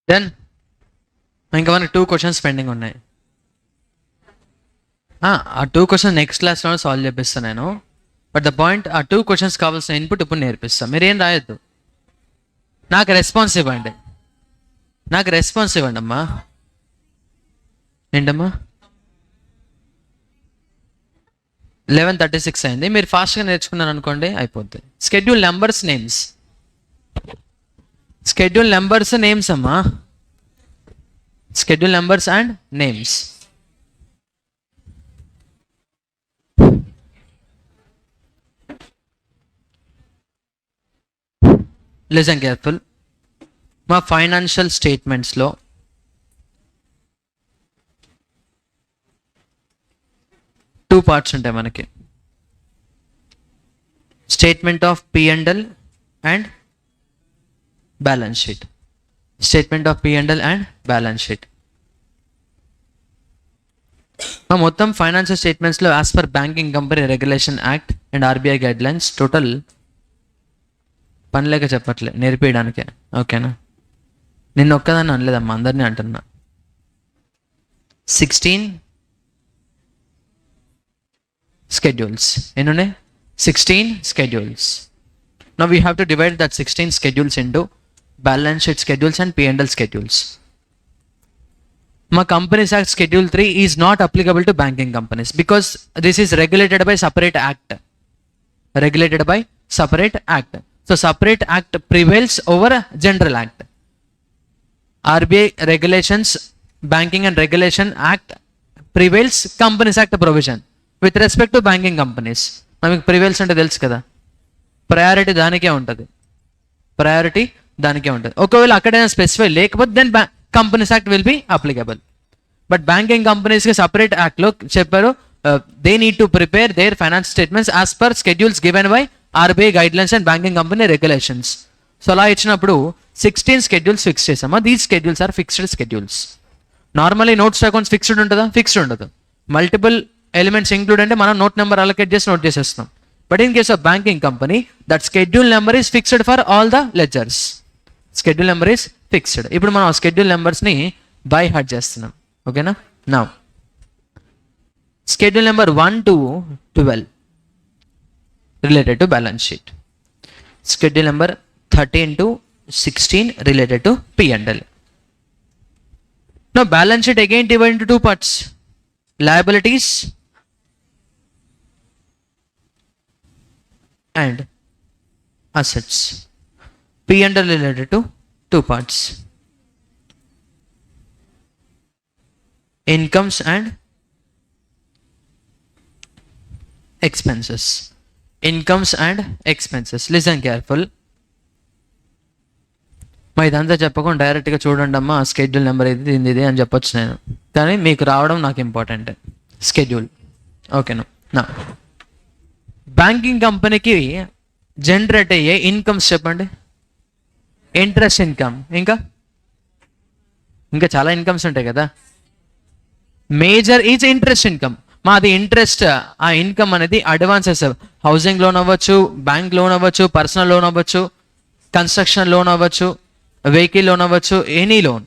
Then ఇంకా మనకి 2 questions pending ఉన్నాయి. ఆ 2 questions next క్లాస్లో solve చేపిస్తాను నేను. బట్ ద పాయింట్ ఆ 2 questions కావాల్సిన ఇన్పుట్ ఇప్పుడు నేర్పిస్తాను. మీరు ఏం రాయొద్దు, నాకు రెస్పాన్స్ ఇవ్వండి. అమ్మా. ఏంటమ్మా 11:36 అయింది. మీరు ఫాస్ట్గా నేర్చుకున్నారు అనుకోండి అయిపోద్ది. స్కెడ్యూల్ నెంబర్స్ నేమ్స్ అమ్మా. Schedule numbers and names. Listen careful. మా ఫైనాన్షియల్ స్టేట్మెంట్స్లో టూ పార్ట్స్ ఉంటాయి మనకి. Statement of P&L and balance sheet. Statement of P&L and balance sheet. మా మొత్తం ఫైనాన్షియల్ స్టేట్మెంట్స్లో as per banking company regulation act and RBI guidelines total పనిలేక చెప్పట్లే, నేర్పించడానికే. ఓకేనా, నిన్న ఒక్కదాన్ని అనలేదమ్మా, అందరినీ అంటున్నా. 16 schedules. ఎన్నున్నాయి? 16 schedules. Now we have to divide that 16 schedules into balance sheet schedules and P&L schedules. My Companies Act Schedule 3 is not applicable to banking companies because this is regulated by separate act. Regulated by separate act. So separate act prevails over general act. RBI regulations, banking and regulation act prevails Companies Act provision with respect to banking companies. మనకి prevails అంటే తెలుసు కదా, priority దానికే ఉంటుంది. Priority దానికే ఉంటుంది. ఒకవేళ అక్కడైనా స్పెసిఫై లేకపోతే then companies act will be applicable. But banking కంపెనీస్కి సపరేట్ యాక్ట్లో చెప్పారు, they need to prepare their finance statements as per schedules given by RBI guidelines and banking company regulations. So అలా ఇచ్చినప్పుడు 16 schedules ఫిక్స్ చేసామా. These schedules are fixed schedules. Normally notes accounts fixed ఉంటుందా? Fixed ఉండదు. Multiple elements include అంటే మనం note number allocate చేసి note చేసేస్తాం. But in case of banking company that schedule number is fixed for all the ledgers. Schedule number is fixed. ఇప్పుడు మనం ఆ schedule నెంబర్స్ని by heart చేస్తున్నాం. ఓకేనా. Now schedule number 1 to 12 related to balance sheet. Schedule number 13 to 16 related to P&L. Now balance sheet again divided into two parts. Liabilities and assets. P&L related to two parts. Incomes and expenses. Incomes and expenses. Listen careful. మా ఇదంతా చెప్పకుండా డైరెక్ట్గా చూడండి అమ్మా, schedule number ఇది అని చెప్పొచ్చు నేను, కానీ మీకు రావడం నాకు ఇంపార్టెంట్. స్కెడ్యూల్. ఓకేనా. నా బ్యాంకింగ్ కంపెనీకి జనరేట్ అయ్యే ఇన్కమ్స్ చెప్పండి. ఇంట్రెస్ట్ ఇన్కమ్, ఇంకా చాలా ఇన్కమ్స్ ఉంటాయి కదా. Major is interest income. మాది ఇంట్రెస్ట్, ఆ ఇన్కమ్ అనేది అడ్వాన్సెస్, హౌసింగ్ లోన్ అవ్వచ్చు, బ్యాంక్ లోన్ అవ్వచ్చు, పర్సనల్ లోన్ అవ్వచ్చు, కన్స్ట్రక్షన్ లోన్ అవ్వచ్చు, వెహికల్ లోన్ అవ్వచ్చు, any loan,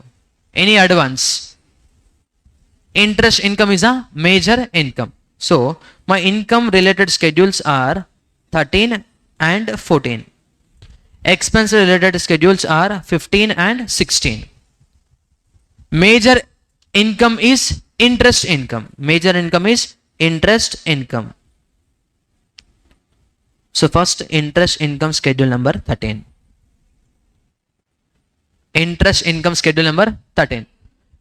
any advance. Interest income is a major income. So my income related schedules are 13 and 14. Expense related schedules are 15 and 16. Major income is interest income. Major income is interest income. So first interest income schedule number 13. Interest income schedule number 13.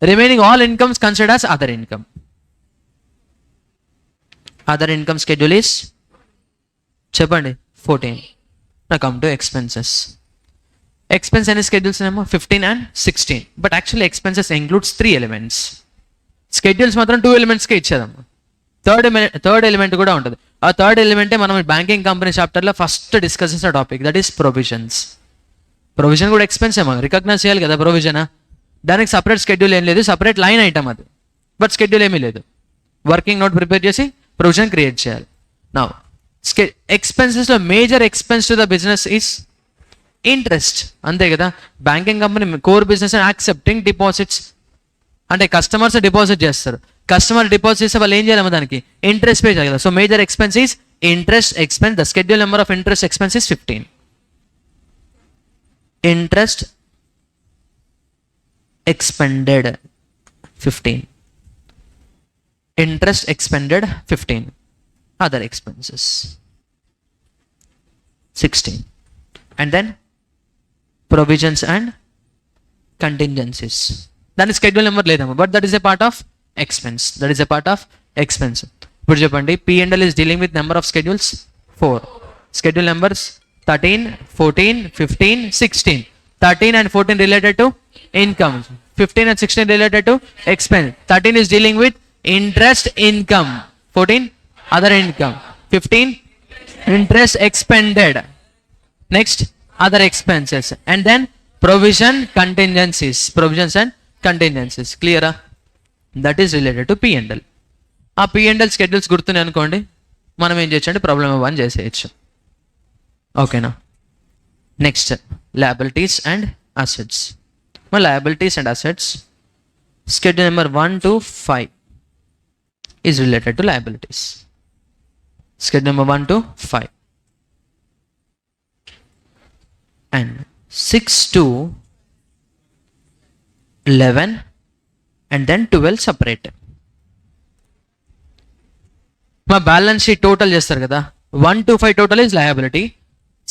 Remaining all incomes considered as other income. Other income schedule is చెప్పండి 14. Now come to expenses. Expense any schedules number 15 and 16. But actually expenses includes 3 elements. Schedules మాత్రం 2 elements కే ఇచ్చేదమ్మా. Third element కూడా ఉంటుంది. ఆ third ఎలిమెంటే మనం banking company చాప్టర్లో ఫస్ట్ డిస్కస్ చేసిన topic, that is provisions. Provision కూడా ఎక్స్పెన్స్ ఏమో రికగ్నైజ్ చేయాలి కదా ప్రొవిజనా. దానికి సపరేట్ షెడ్యూల్ ఏం లేదు, సపరేట్ లైన్ ఐటమ్ అది, బట్ షెడ్యూల్ ఏమీ లేదు. వర్కింగ్ నోట్ ప్రిపేర్ చేసి ప్రొవిజన్ క్రియేట్ చేయాలి. నా ఎక్స్పెన్సెస్లో major expense to the business is interest, అంతే కదా. Banking company core business accepting deposits, అంటే కస్టమర్స్ డిపాజిట్ చేస్తారు. కస్టమర్ డిపాజిట్ చేస్తే వాళ్ళు ఏం చేయాలి, దానికి ఇంట్రెస్ట్ పే చేయాలి కదా. So major expense is interest expense. The schedule number of interest expense is 15. Interest expended 15. Interest expended 15. Other expenses 16. And then provisions and contingencies. That is schedule number ledama, but that is a part of expense. That is a part of expense. ఇప్పుడు చెప్పండి, P&L is dealing with number of schedules 4. Schedule numbers 13, 14, 15, 16. 13 and 14 related to income. 15 and 16 related to expense. 13 is dealing with interest income. 14 other income. 15 interest expended. Next other expenses. And then provision contingencies. Provisions and contingencies. Clear? That is related to P&L. ఆ P&L schedules గుర్తున్నాయి అనుకోండి, మనం ఏం చేయొచ్చు అంటే problem 1 చేసేయచ్చు. ఓకేనా? Next liabilities and assets. My liabilities and assets, schedule number 1 to 5 is related to liabilities. Schedule number 1 to 5 and 6 to 11 and then 12 separate. మా బ్యాలెన్స్ షీట్ టోటల్ చేస్తారు కదా, 1 to 5 total is liability,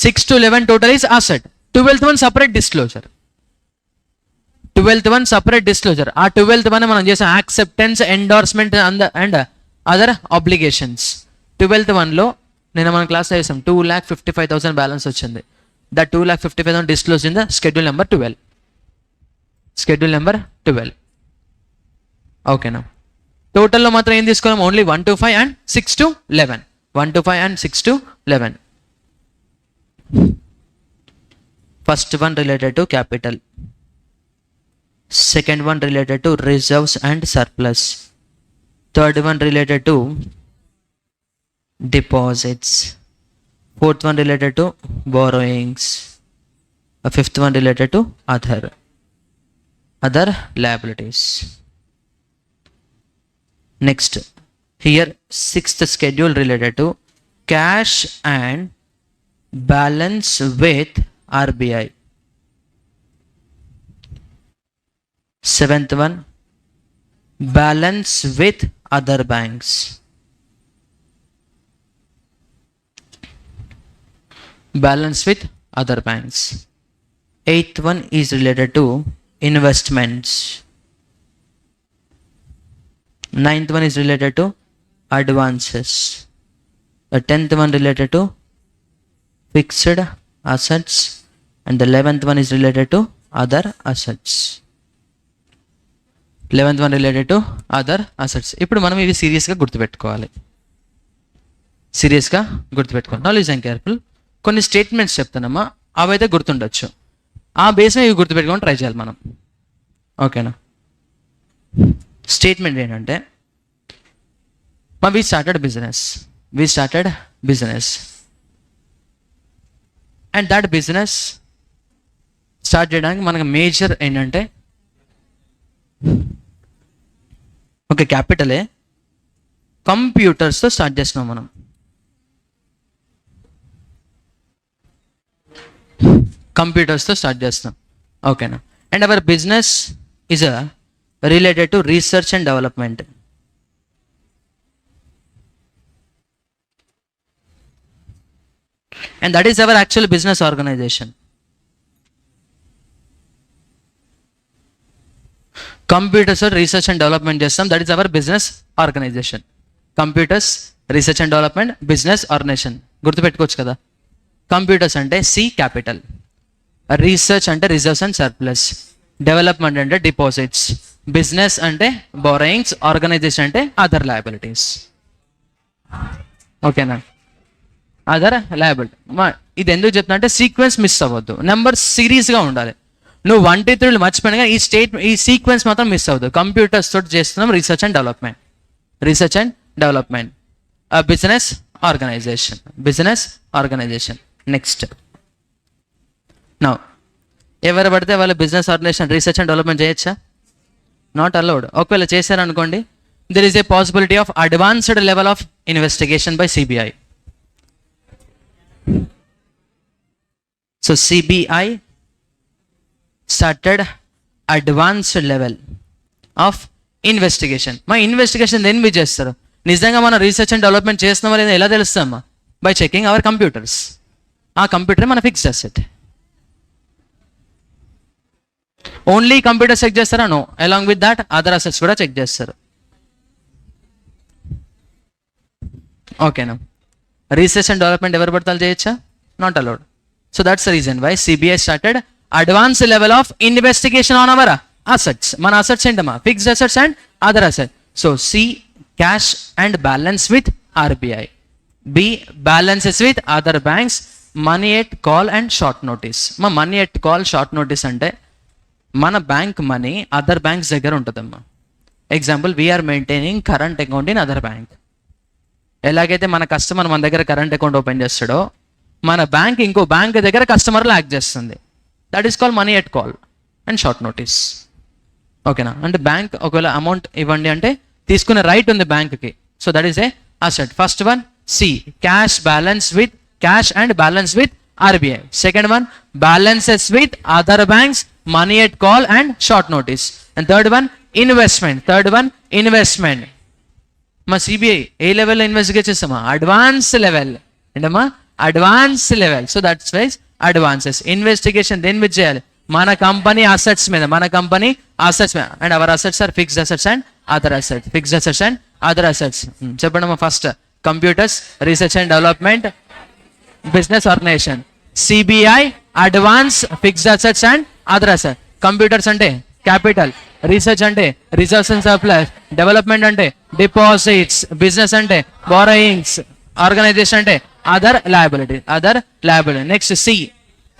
6 to 11 total is asset, 12th one separate disclosure. 12th one separate disclosure. ఆ 12th one మనం చేసాం acceptance, endorsement and other obligations. 12th one లో నేను మన క్లాస్లో చేసాం 2,55,000 బ్యాలెన్స్ వచ్చింది. That 2,55,000 disclose in the schedule number 12. Schedule number 12. ఓకేనా? టోటల్లో మాత్రం ఏం తీసుకోవాలి? Only 1 to 5 and 6 to 11. 1 to 5 and 6 to 11. First one related to capital. Second one related to reserves and surplus. Third one related to deposits. Fourth one related to borrowings. Fifth one related to other liabilities. Next, here sixth schedule related to cash and balance with RBI. Seventh one, balance with other banks. Balance with other banks. Eighth one is related to investments. Ninth one is related to advances. The 10th one related to fixed assets, and the 11th one is related to other assets. 11th one related to other assets. ఇప్పుడు మనం ఇవి సీరియస్గా గుర్తుపెట్టుకోవాలి. సీరియస్గా గుర్తుపెట్టుకోవాలి. Knowledge and careful. కొన్ని statements చెప్తానమ్మా, అవైతే గుర్తుండొచ్చు. ఆ బేస్ మీద ఇవి గుర్తుపెట్టుకొని ట్రై చేయాలి మనం. ఓకేనా? స్టేట్మెంట్ ఏంటంటే, we started business and that business start చేయడానికి మనకు మేజర్ ఏంటంటే ఓకే క్యాపిటలే, కంప్యూటర్స్తో స్టార్ట్ చేస్తున్నాం మనం. కంప్యూటర్స్తో స్టార్ట్ చేస్తున్నాం. ఓకేనా? And our business is related to research and development. And that is our actual business organization. Computers research and development system, that is our business organization. Computers research and development business organization. గుర్తు పెట్టుకోవచ్చు కదా. Computers అంటే C capital, research అంటే reserves and surplus, development అంటే deposits, business అంటే borrowings, organisation అంటే other liabilities. ఓకేనా? Other liability. ఇది ఎందుకు చెప్తున్నా అంటే సీక్వెన్స్ మిస్ అవ్వద్దు, నెంబర్ సిరీస్గా ఉండాలి. నువ్వు 1 to 3 మర్చిపోయినా కానీ ఈ సీక్వెన్స్ మాత్రం మిస్ అవ్వద్దు. కంప్యూటర్స్ తోటి చేస్తున్నాం research and development, business organisation. Next, now ఎవరు పడితే వాళ్ళ business organisation research and development చేయొచ్చా? Not allowed. ఒకవేళ చేశారనుకోండి, there is a possibility of advanced level of investigation by CBI. So CBI started advanced level of investigation. మా ఇన్వెస్టిగేషన్ దేని మీద చేస్తారు? నిజంగా మనం రీసెర్చ్ అండ్ డెవలప్మెంట్ చేస్తున్నామా లేదా ఎలా తెలుస్తామా? By checking our computers. ఆ కంప్యూటర్ మన fixed asset. Only computer check చేస్తారా? No, along with that other assets కూడా చెక్ చేస్తారు. ఓకేనా? రీసెర్చ్ అండ్ డెవలప్మెంట్ ఎవరు పడతాలు చేయొచ్చా? Not allowed. So that's the reason why CBI started advance level of investigation on our assets. మన assets ఏంటమ్మా? Fixed assets and other assets. So C cash and balance with RBI. B balances with other banks, money at call and short notice. మా money at call short notice అంటే మన bank money other banks దగ్గర ఉంటుందమ్మా. Example, we're maintaining current account in other bank. ఎలాగైతే మన customer మన దగ్గర current account open చేస్తాడో, మన బ్యాంక్ ఇంకో బ్యాంక్ దగ్గర కస్టమర్లు యాక్ట్ చేస్తుంది. That is call money at call and short notice. ఓకేనా? అంటే బ్యాంక్ ఒకవేళ అమౌంట్ ఇవ్వండి అంటే తీసుకునే రైట్ ఉంది బ్యాంక్కి. So that is a asset. First one C cash balance with cash and balance with RBI. Second one balances with other banks, money at call and short notice. And third one investment. మా CBI ఏ లెవెల్లో investigate చేస్తామా? Advance level. ఏంటమ్మా? Advance level. So that's wise advances. ఇన్వెస్టిగేషన్ దేని మీద చేయాలి? మన కంపెనీ అసెట్స్ మీద. And our assets are fixed assets and other assets. Fixed assets and other assets. చెప్పండి అమ్మా. First computers, research and development, business organisation. CBI advance fixed assets and other assets. Computers అంటే capital, research అంటే research and supplies, development అంటే deposits, business అంటే borrowings, organisation అంటే other liability. Next C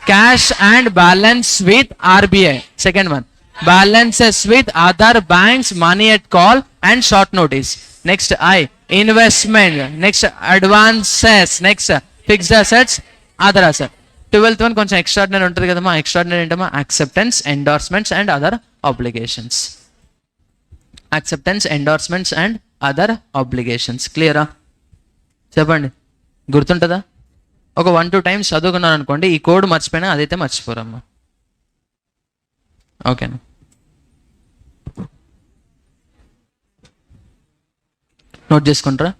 cash and balance with RBI. Second one balances with other banks, money at call and short notice. Next I investment. Next advances. Next fixed assets, other assets. 12th one కొంచెం extraordinary ఉంటుంది కదమ్మా. Extraordinary ఏంటమ్మా? Acceptances, endorsements and other obligations. Acceptances, endorsements and other obligations. క్లియరా? చెప్పండి. గుర్తుంటుందా? ఒక 1-2 times చదువుకున్నాను అనుకోండి, ఈ కోడ్ మర్చిపోయినా అదైతే మర్చిపోరమ్మా. ఓకేనా? నోట్ చేసుకుంటారా?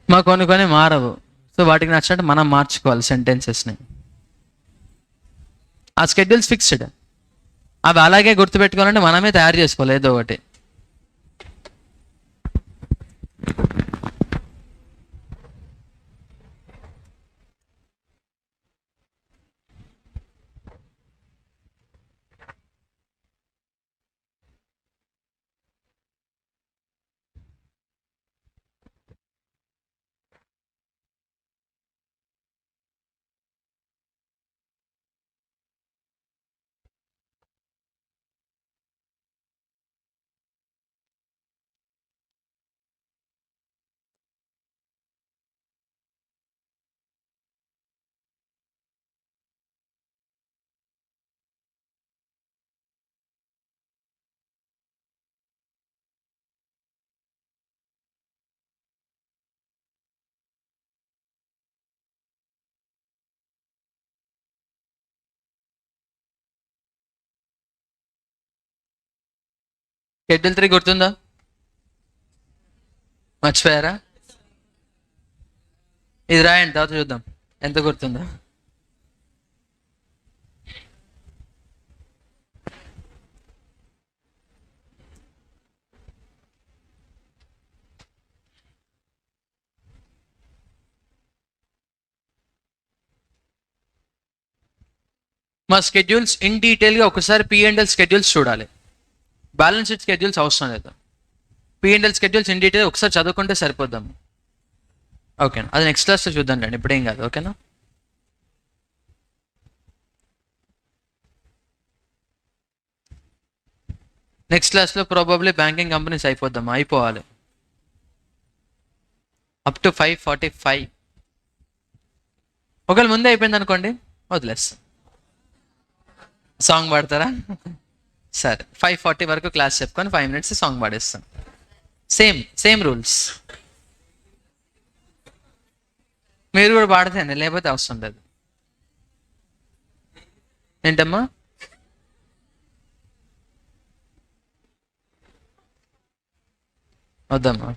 మా కొన్ని మారవు. సో వాటికి నచ్చినట్టు మనం మార్చుకోవాలి సెంటెన్సెస్ని. ఆ స్కెడ్యూల్స్ ఫిక్స్డ్, అవి అలాగే గుర్తుపెట్టుకోవాలంటే మనమే తయారు చేసుకోవాలి ఏదో ఒకటి. షెడ్యూల్ 3 గుర్తుందా? మర్చిపోయారా? ఇది రాయండి, తర్వాత చూద్దాం ఎంత గుర్తుందో. మా స్కెడ్యూల్స్ ఇన్ డీటెయిల్గా ఒకసారి P&L స్కెడ్యూల్స్ చూడాలి. బ్యాలెన్స్ షీట్ స్కెడ్యూల్స్ అవసరం లేదు. P&L స్కెడ్యూల్స్ ఇన్ డీటెయిల్ ఒకసారి చదువుకుంటే సరిపోద్దాము. ఓకేనా? అది నెక్స్ట్ క్లాస్లో చూద్దాం రండి, ఇప్పుడేం కాదు. ఓకేనా? నెక్స్ట్ క్లాస్లో ప్రాబబ్లీ బ్యాంకింగ్ కంపెనీస్ అయిపోవాలి. Up to 5:45. ఒకవేళ ముందే అయిపోయింది అనుకోండి, వదిలేస్తాం. సాంగ్ పాడతారా? సరే, 5:40 వరకు క్లాస్ చెప్పుకొని 5 minutes సాంగ్ పాడేస్తాం. Same rules. మీరు కూడా పాడతాను, లేకపోతే అవసరం లేదు. ఏంటమ్మా? వద్దమ్మా.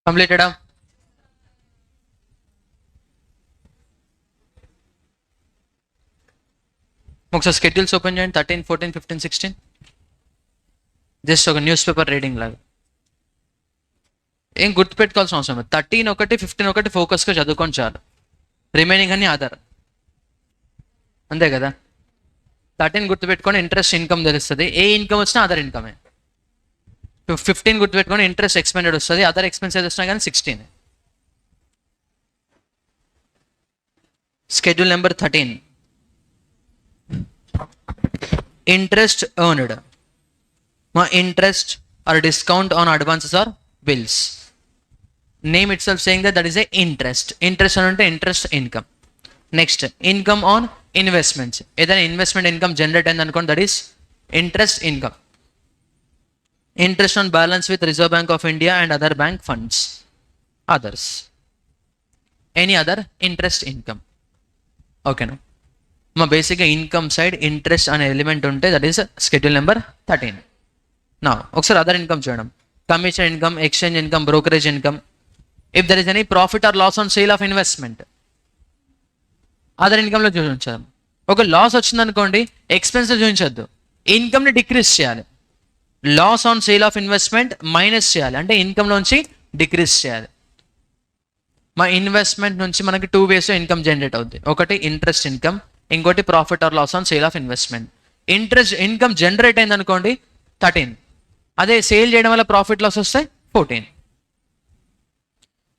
కంప్లీటెడా? ఒకసారి స్కెడ్యూల్స్ ఓపెన్ చేయండి. 13, 14, 15, 16. జస్ట్ ఒక న్యూస్ పేపర్ రీడింగ్ లాగా. ఏం గుర్తుపెట్టుకోవాల్సిన అవసరం లేదు. 13 ఒకటి, 15 ఒకటి ఫోకస్గా చదువుకొని చాలు. రిమైనింగ్ అన్ని ఆధార్, అంతే కదా. 13 గుర్తుపెట్టుకొని ఇంట్రెస్ట్ ఇన్కమ్ తెలుస్తుంది. ఏ ఇన్కమ్ వచ్చినా అదర్ ఇన్కమే. 15 గుర్తుపెట్టుకొని ఇంట్రెస్ట్ ఎక్స్పెండెడ్ వస్తుంది. అదర్ ఎక్స్పెన్సెస్ వచ్చినా కానీ 16. Schedule number 13, interest earned. మా interest or discount on advances or bills. Name itself saying that is a interest. Interest అని అంటే interest income. Next income on investments. ఏదైనా investment income generate అయింది అనుకోండి, that is interest income. Interest on balance with reserve bank of India and other bank funds, others, any other interest income. ఓకేనా. మా బేసిక్గా income side interest అనే element ఉంటే that is schedule number 13. నా ఒకసారి other income చూడడం. Commission income, exchange income, brokerage income. If there is any profit or loss on sale of investment, other ఇన్కమ్లో చూపించాలి. ఒక లాస్ వచ్చిందనుకోండి, ఎక్స్పెన్సెస్ చూపించద్దు, ఇన్కమ్ని డిక్రీజ్ చేయాలి. Loss on sale of investment minus చేయాలి, అంటే ఇన్కమ్లోంచి డిక్రీజ్ చేయాలి. మా ఇన్వెస్ట్మెంట్ నుంచి మనకి 2 ways ఇన్కమ్ జనరేట్ అవుతుంది. ఒకటి ఇంట్రెస్ట్ ఇన్కమ్, ఇంకోటి profit or loss on sale of investment. Interest income generate అయింది అనుకోండి 13, అదే సేల్ చేయడం వల్ల ప్రాఫిట్ లాస్ వస్తే 14.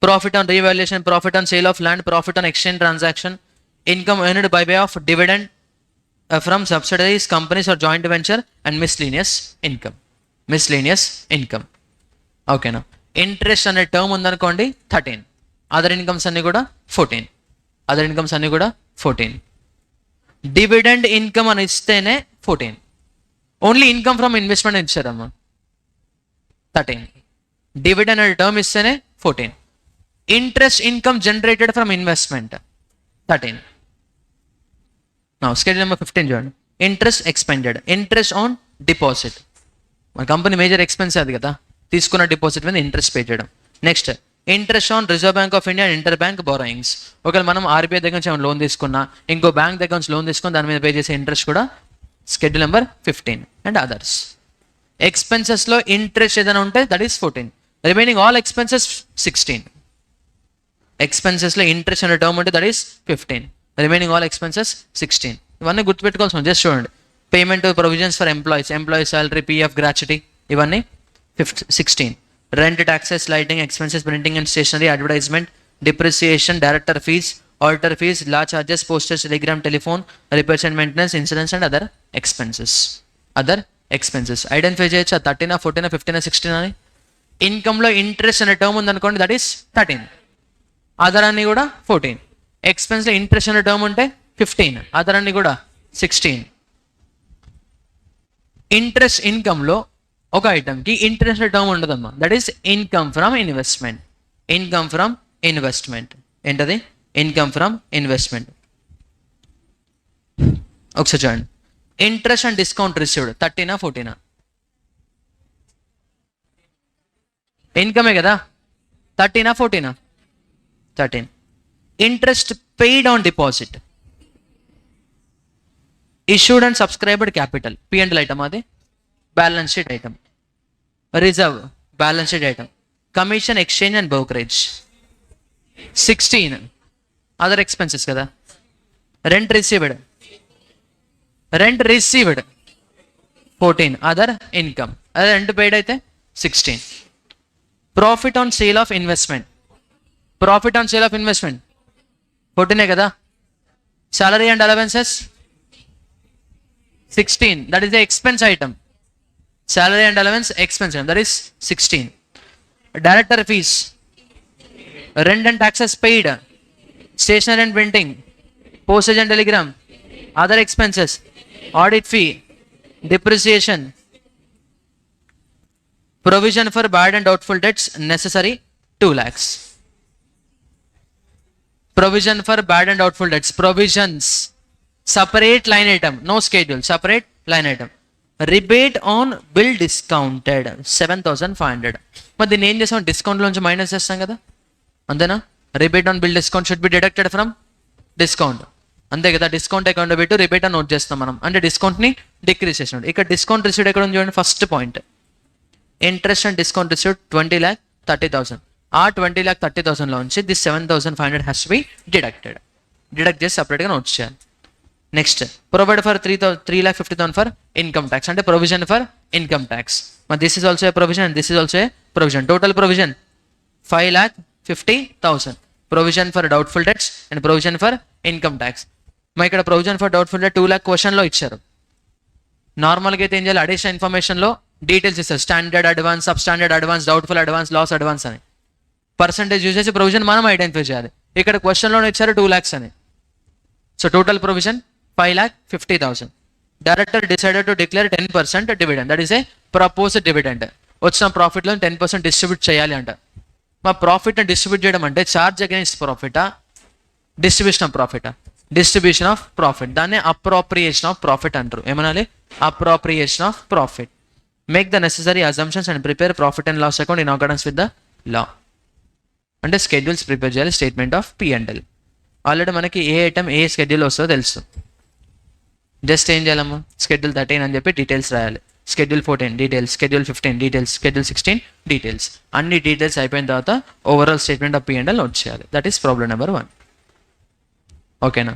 Profit on revaluation, profit on sale of land, profit on exchange transaction, income earned by way of dividend from subsidiaries, companies or joint venture, and miscellaneous income. Miscellaneous income. ఓకేనా. Interest అనే term ఉందనుకోండి 13, other incomes అన్ని కూడా 14. Other incomes అన్ని కూడా 14. Dividend income అని ఇస్తేనే 14. Only income from investment ఇచ్చారమ్మా 13. డివిడెండ్ అనే టర్మ్ ఇస్తేనే 14. Interest income generated from investment 13. నా స్కెడ్యూల్ నెంబర్ 15 చూడండి. Interest expended, interest on deposit. మన కంపెనీ మేజర్ ఎక్స్పెన్స్ అది కదా, తీసుకున్న డిపాజిట్ మీద ఇంట్రెస్ట్ పే చేయడం. Next interest on reserve bank of India and inter bank borrowings. ఒకవేళ మనం ఆర్బీఐ దగ్గర నుంచి లోన్ తీసుకున్నా, ఇంకో బ్యాంక్ దగ్గర నుంచి లోన్ తీసుకుని దాని మీద పే చేసే ఇంట్రెస్ట్ కూడా స్కెడ్యూల్ నెంబర్ 15. And others. ఎక్స్పెన్సెస్లో ఇంట్రెస్ట్ ఏదైనా ఉంటే that is 14. Remaining all expenses 16. ఎక్స్పెన్సెస్లో ఇంట్రెస్ట్ అనే టర్మ్ ఉంటే that is 15. Remaining all expenses 16. ఇవన్నీ గుర్తుపెట్టుకోవాల్సి ఉంది. జస్ట్ చూడండి. Payment provisions for employees, employee salary, PF, gratuity, ఇవన్నీ 16. Rent, taxes, lighting expenses, printing and stationery, advertisement, depreciation, director fees, auditor fees, law charges, posters, telegram, telephone, repairs and maintenance, insurance and other expenses. Other expenses identify చేయొచ్చు. 13, 14, 15, 16 అని. ఇన్కమ్లో interest అనే term ఉందనుకోండి that is 13. Other అన్ని కూడా 14. ఎక్స్పెన్స్లో interest అనే term ఉంటే 15. Other అన్ని కూడా 16. ఇంట్రెస్ట్ ఇన్కమ్లో ఒక ఐటమ్కి ఇంట్రెస్ట్ టర్మ్ ఉండదమ్మా, that is income from investment. Income from investment ఏంటది? Income from investment. ఒకసారి చూడండి. Interest and discount received 13, 14. ఇన్కమే కదా. 13, 14. 13. Interest paid on deposit, issued and subscribed capital, P&L item, అది balance sheet item. Reserve balance sheet item. Commission, exchange and brokerage 16. Other expenses కదా. Rent received 14. Other income. అదే rent paid అయితే 16. Profit on sale of investment, profit on sale of investment 14 కదా. Salary and allowances 16. That is the expense item. Salary and allowance expense, that is 16. Director fees, rent and taxes paid, stationery and printing, postage and telegram, other expenses, audit fee, depreciation, provision for bad and doubtful debts necessary 2 lakhs. Provision for bad and doubtful debts, provisions, separate line item, no schedule, separate line item. Rebate on bill discounted 7,500. మరి దీన్ని ఏం చేస్తాం, డిస్కౌంట్లోంచి minus చేస్తాం కదా, అంతేనా. Rebate on bill discount should be deducted from discount, అంతే కదా. Discount account పెట్టి రిబేట్ అని నోట్ చేస్తాం మనం, అంటే డిస్కౌంట్ని డిక్రీజ్ చేసినట్టు. ఇక్కడ డిస్కౌంట్ రిసీవ్డ్ ఎక్కడ ఉంది చూడండి, first point. Interest and discount received 20,30,000. ఆ 20,30,000లో నుంచి this 7,500 has to be deducted. Deduct చేసి సపరేట్గా నోట్ చేయాలి. Next, provide for 3,50,000 for income tax, అంటే ప్రొవిజన్ ఫర్ ఇన్కమ్ ట్యాక్స్. మరి this is also a provision and this is also a provision. Total provision 5,50,000. Provision for doubtful debts and provision for income tax. మరి ఇక్కడ provision for doubtful debt 2 lakh క్వశ్చన్లో ఇచ్చారు. నార్మల్గా అయితే ఏం చేయాలి, additional ఇన్ఫర్మేషన్లో డీటెయిల్స్ ఇస్తారు, standard advance, sub standard advance, doubtful advance, loss advance అని. పర్సంటేజ్ యూజ్ చేసి ప్రొవిజన్ మనం ఐడెంటిఫై చేయాలి. ఇక్కడ క్వశ్చన్లోనే ఇచ్చారు 2 lakhs అని. So total provision 5,50,000. Director decided to declare 10% dividend, that is a proposed dividend. వచ్చిన ప్రాఫిట్లో 10% డిస్ట్రిబ్యూట్ చేయాలి అంట. మా ప్రాఫిట్ని డిస్ట్రిబ్యూట్ చేయడం అంటే చార్జ్ అగైన్స్ ప్రాఫిటా, డిస్ట్రిబ్యూషన్ ఆఫ్ ప్రాఫిటా? Distribution of profit. దాన్ని అప్రోప్రియేషన్ ఆఫ్ ప్రాఫిట్ అంటారు. ఏమనాలి? Appropriation of profit. Make the necessary assumptions and prepare profit and loss account in accordance with the law. అంటే స్కెడ్యూల్స్ ప్రిపేర్ చేయాలి, statement of P&L. Already మనకి ఏ item ఏ schedule వస్తుందో తెలుసు. Just ఏం చేయాలమ్మా, స్కెడ్యూల్ 13 అని చెప్పి డీటెయిల్స్ రాయాలి. Schedule 14 details, schedule 15 details, schedule 16 details. అన్ని డీటెయిల్స్ అయిపోయిన తర్వాత overall statement of P&L note చేయాలి. That is problem number 1. ఓకేనా?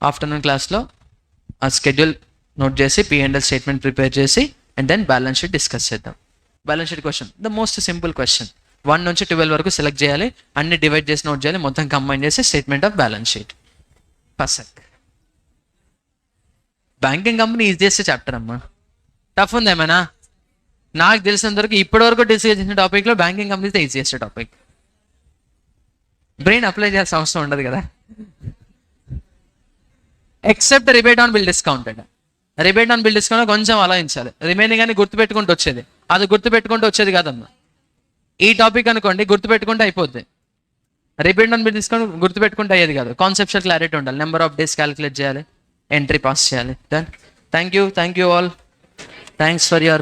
ఆఫ్టర్నూన్ క్లాస్లో ఆ స్కెడ్యూల్ నోట్ చేసి P&L స్టేట్మెంట్ ప్రిపేర్ చేసి and then balance sheet discuss చేద్దాం. Balance sheet question the most simple question. 1 నుంచి 12 వరకు సెలెక్ట్ చేయాలి, అన్ని డివైడ్ చేసి నోట్ చేయాలి, మొత్తం కంబైన్ చేసి స్టేట్మెంట్ ఆఫ్ బ్యాలెన్స్ షీట్. పర్సెక్. బ్యాంకింగ్ కంపెనీ ఈజియెస్ట్ చాప్టర్ అమ్మా. టఫ్ ఉంది ఏమైనా? నాకు తెలిసినంత వరకు ఇప్పటి వరకు డిస్కస్ చేసిన టాపిక్లో banking company is the easiest topic. Brain apply చేయాల్సిన అవసరం ఉండదు కదా. Except rebate on bill discounted. Rebate on bill discount కొంచెం ఆలోచించాలి. రిమైనింగ్ అని గుర్తుపెట్టుకుంటూ వచ్చేది, అది గుర్తుపెట్టుకుంటూ వచ్చేది కాదమ్మా. ఈ టాపిక్ అనుకోండి గుర్తుపెట్టుకుంటే అయిపోద్ది. రిబేట్ ఆన్ బిల్ డిస్కౌంట్ గుర్తుపెట్టుకుంటే అయ్యేది కాదు. కాన్సెప్చువల్ క్లారిటీ ఉండాలి. నెంబర్ ఆఫ్ డేస్ క్యాలిక్యులేట్ చేయాలి, ఎంట్రీ పాస్ చేయాలి. Then thank you all. Thanks for your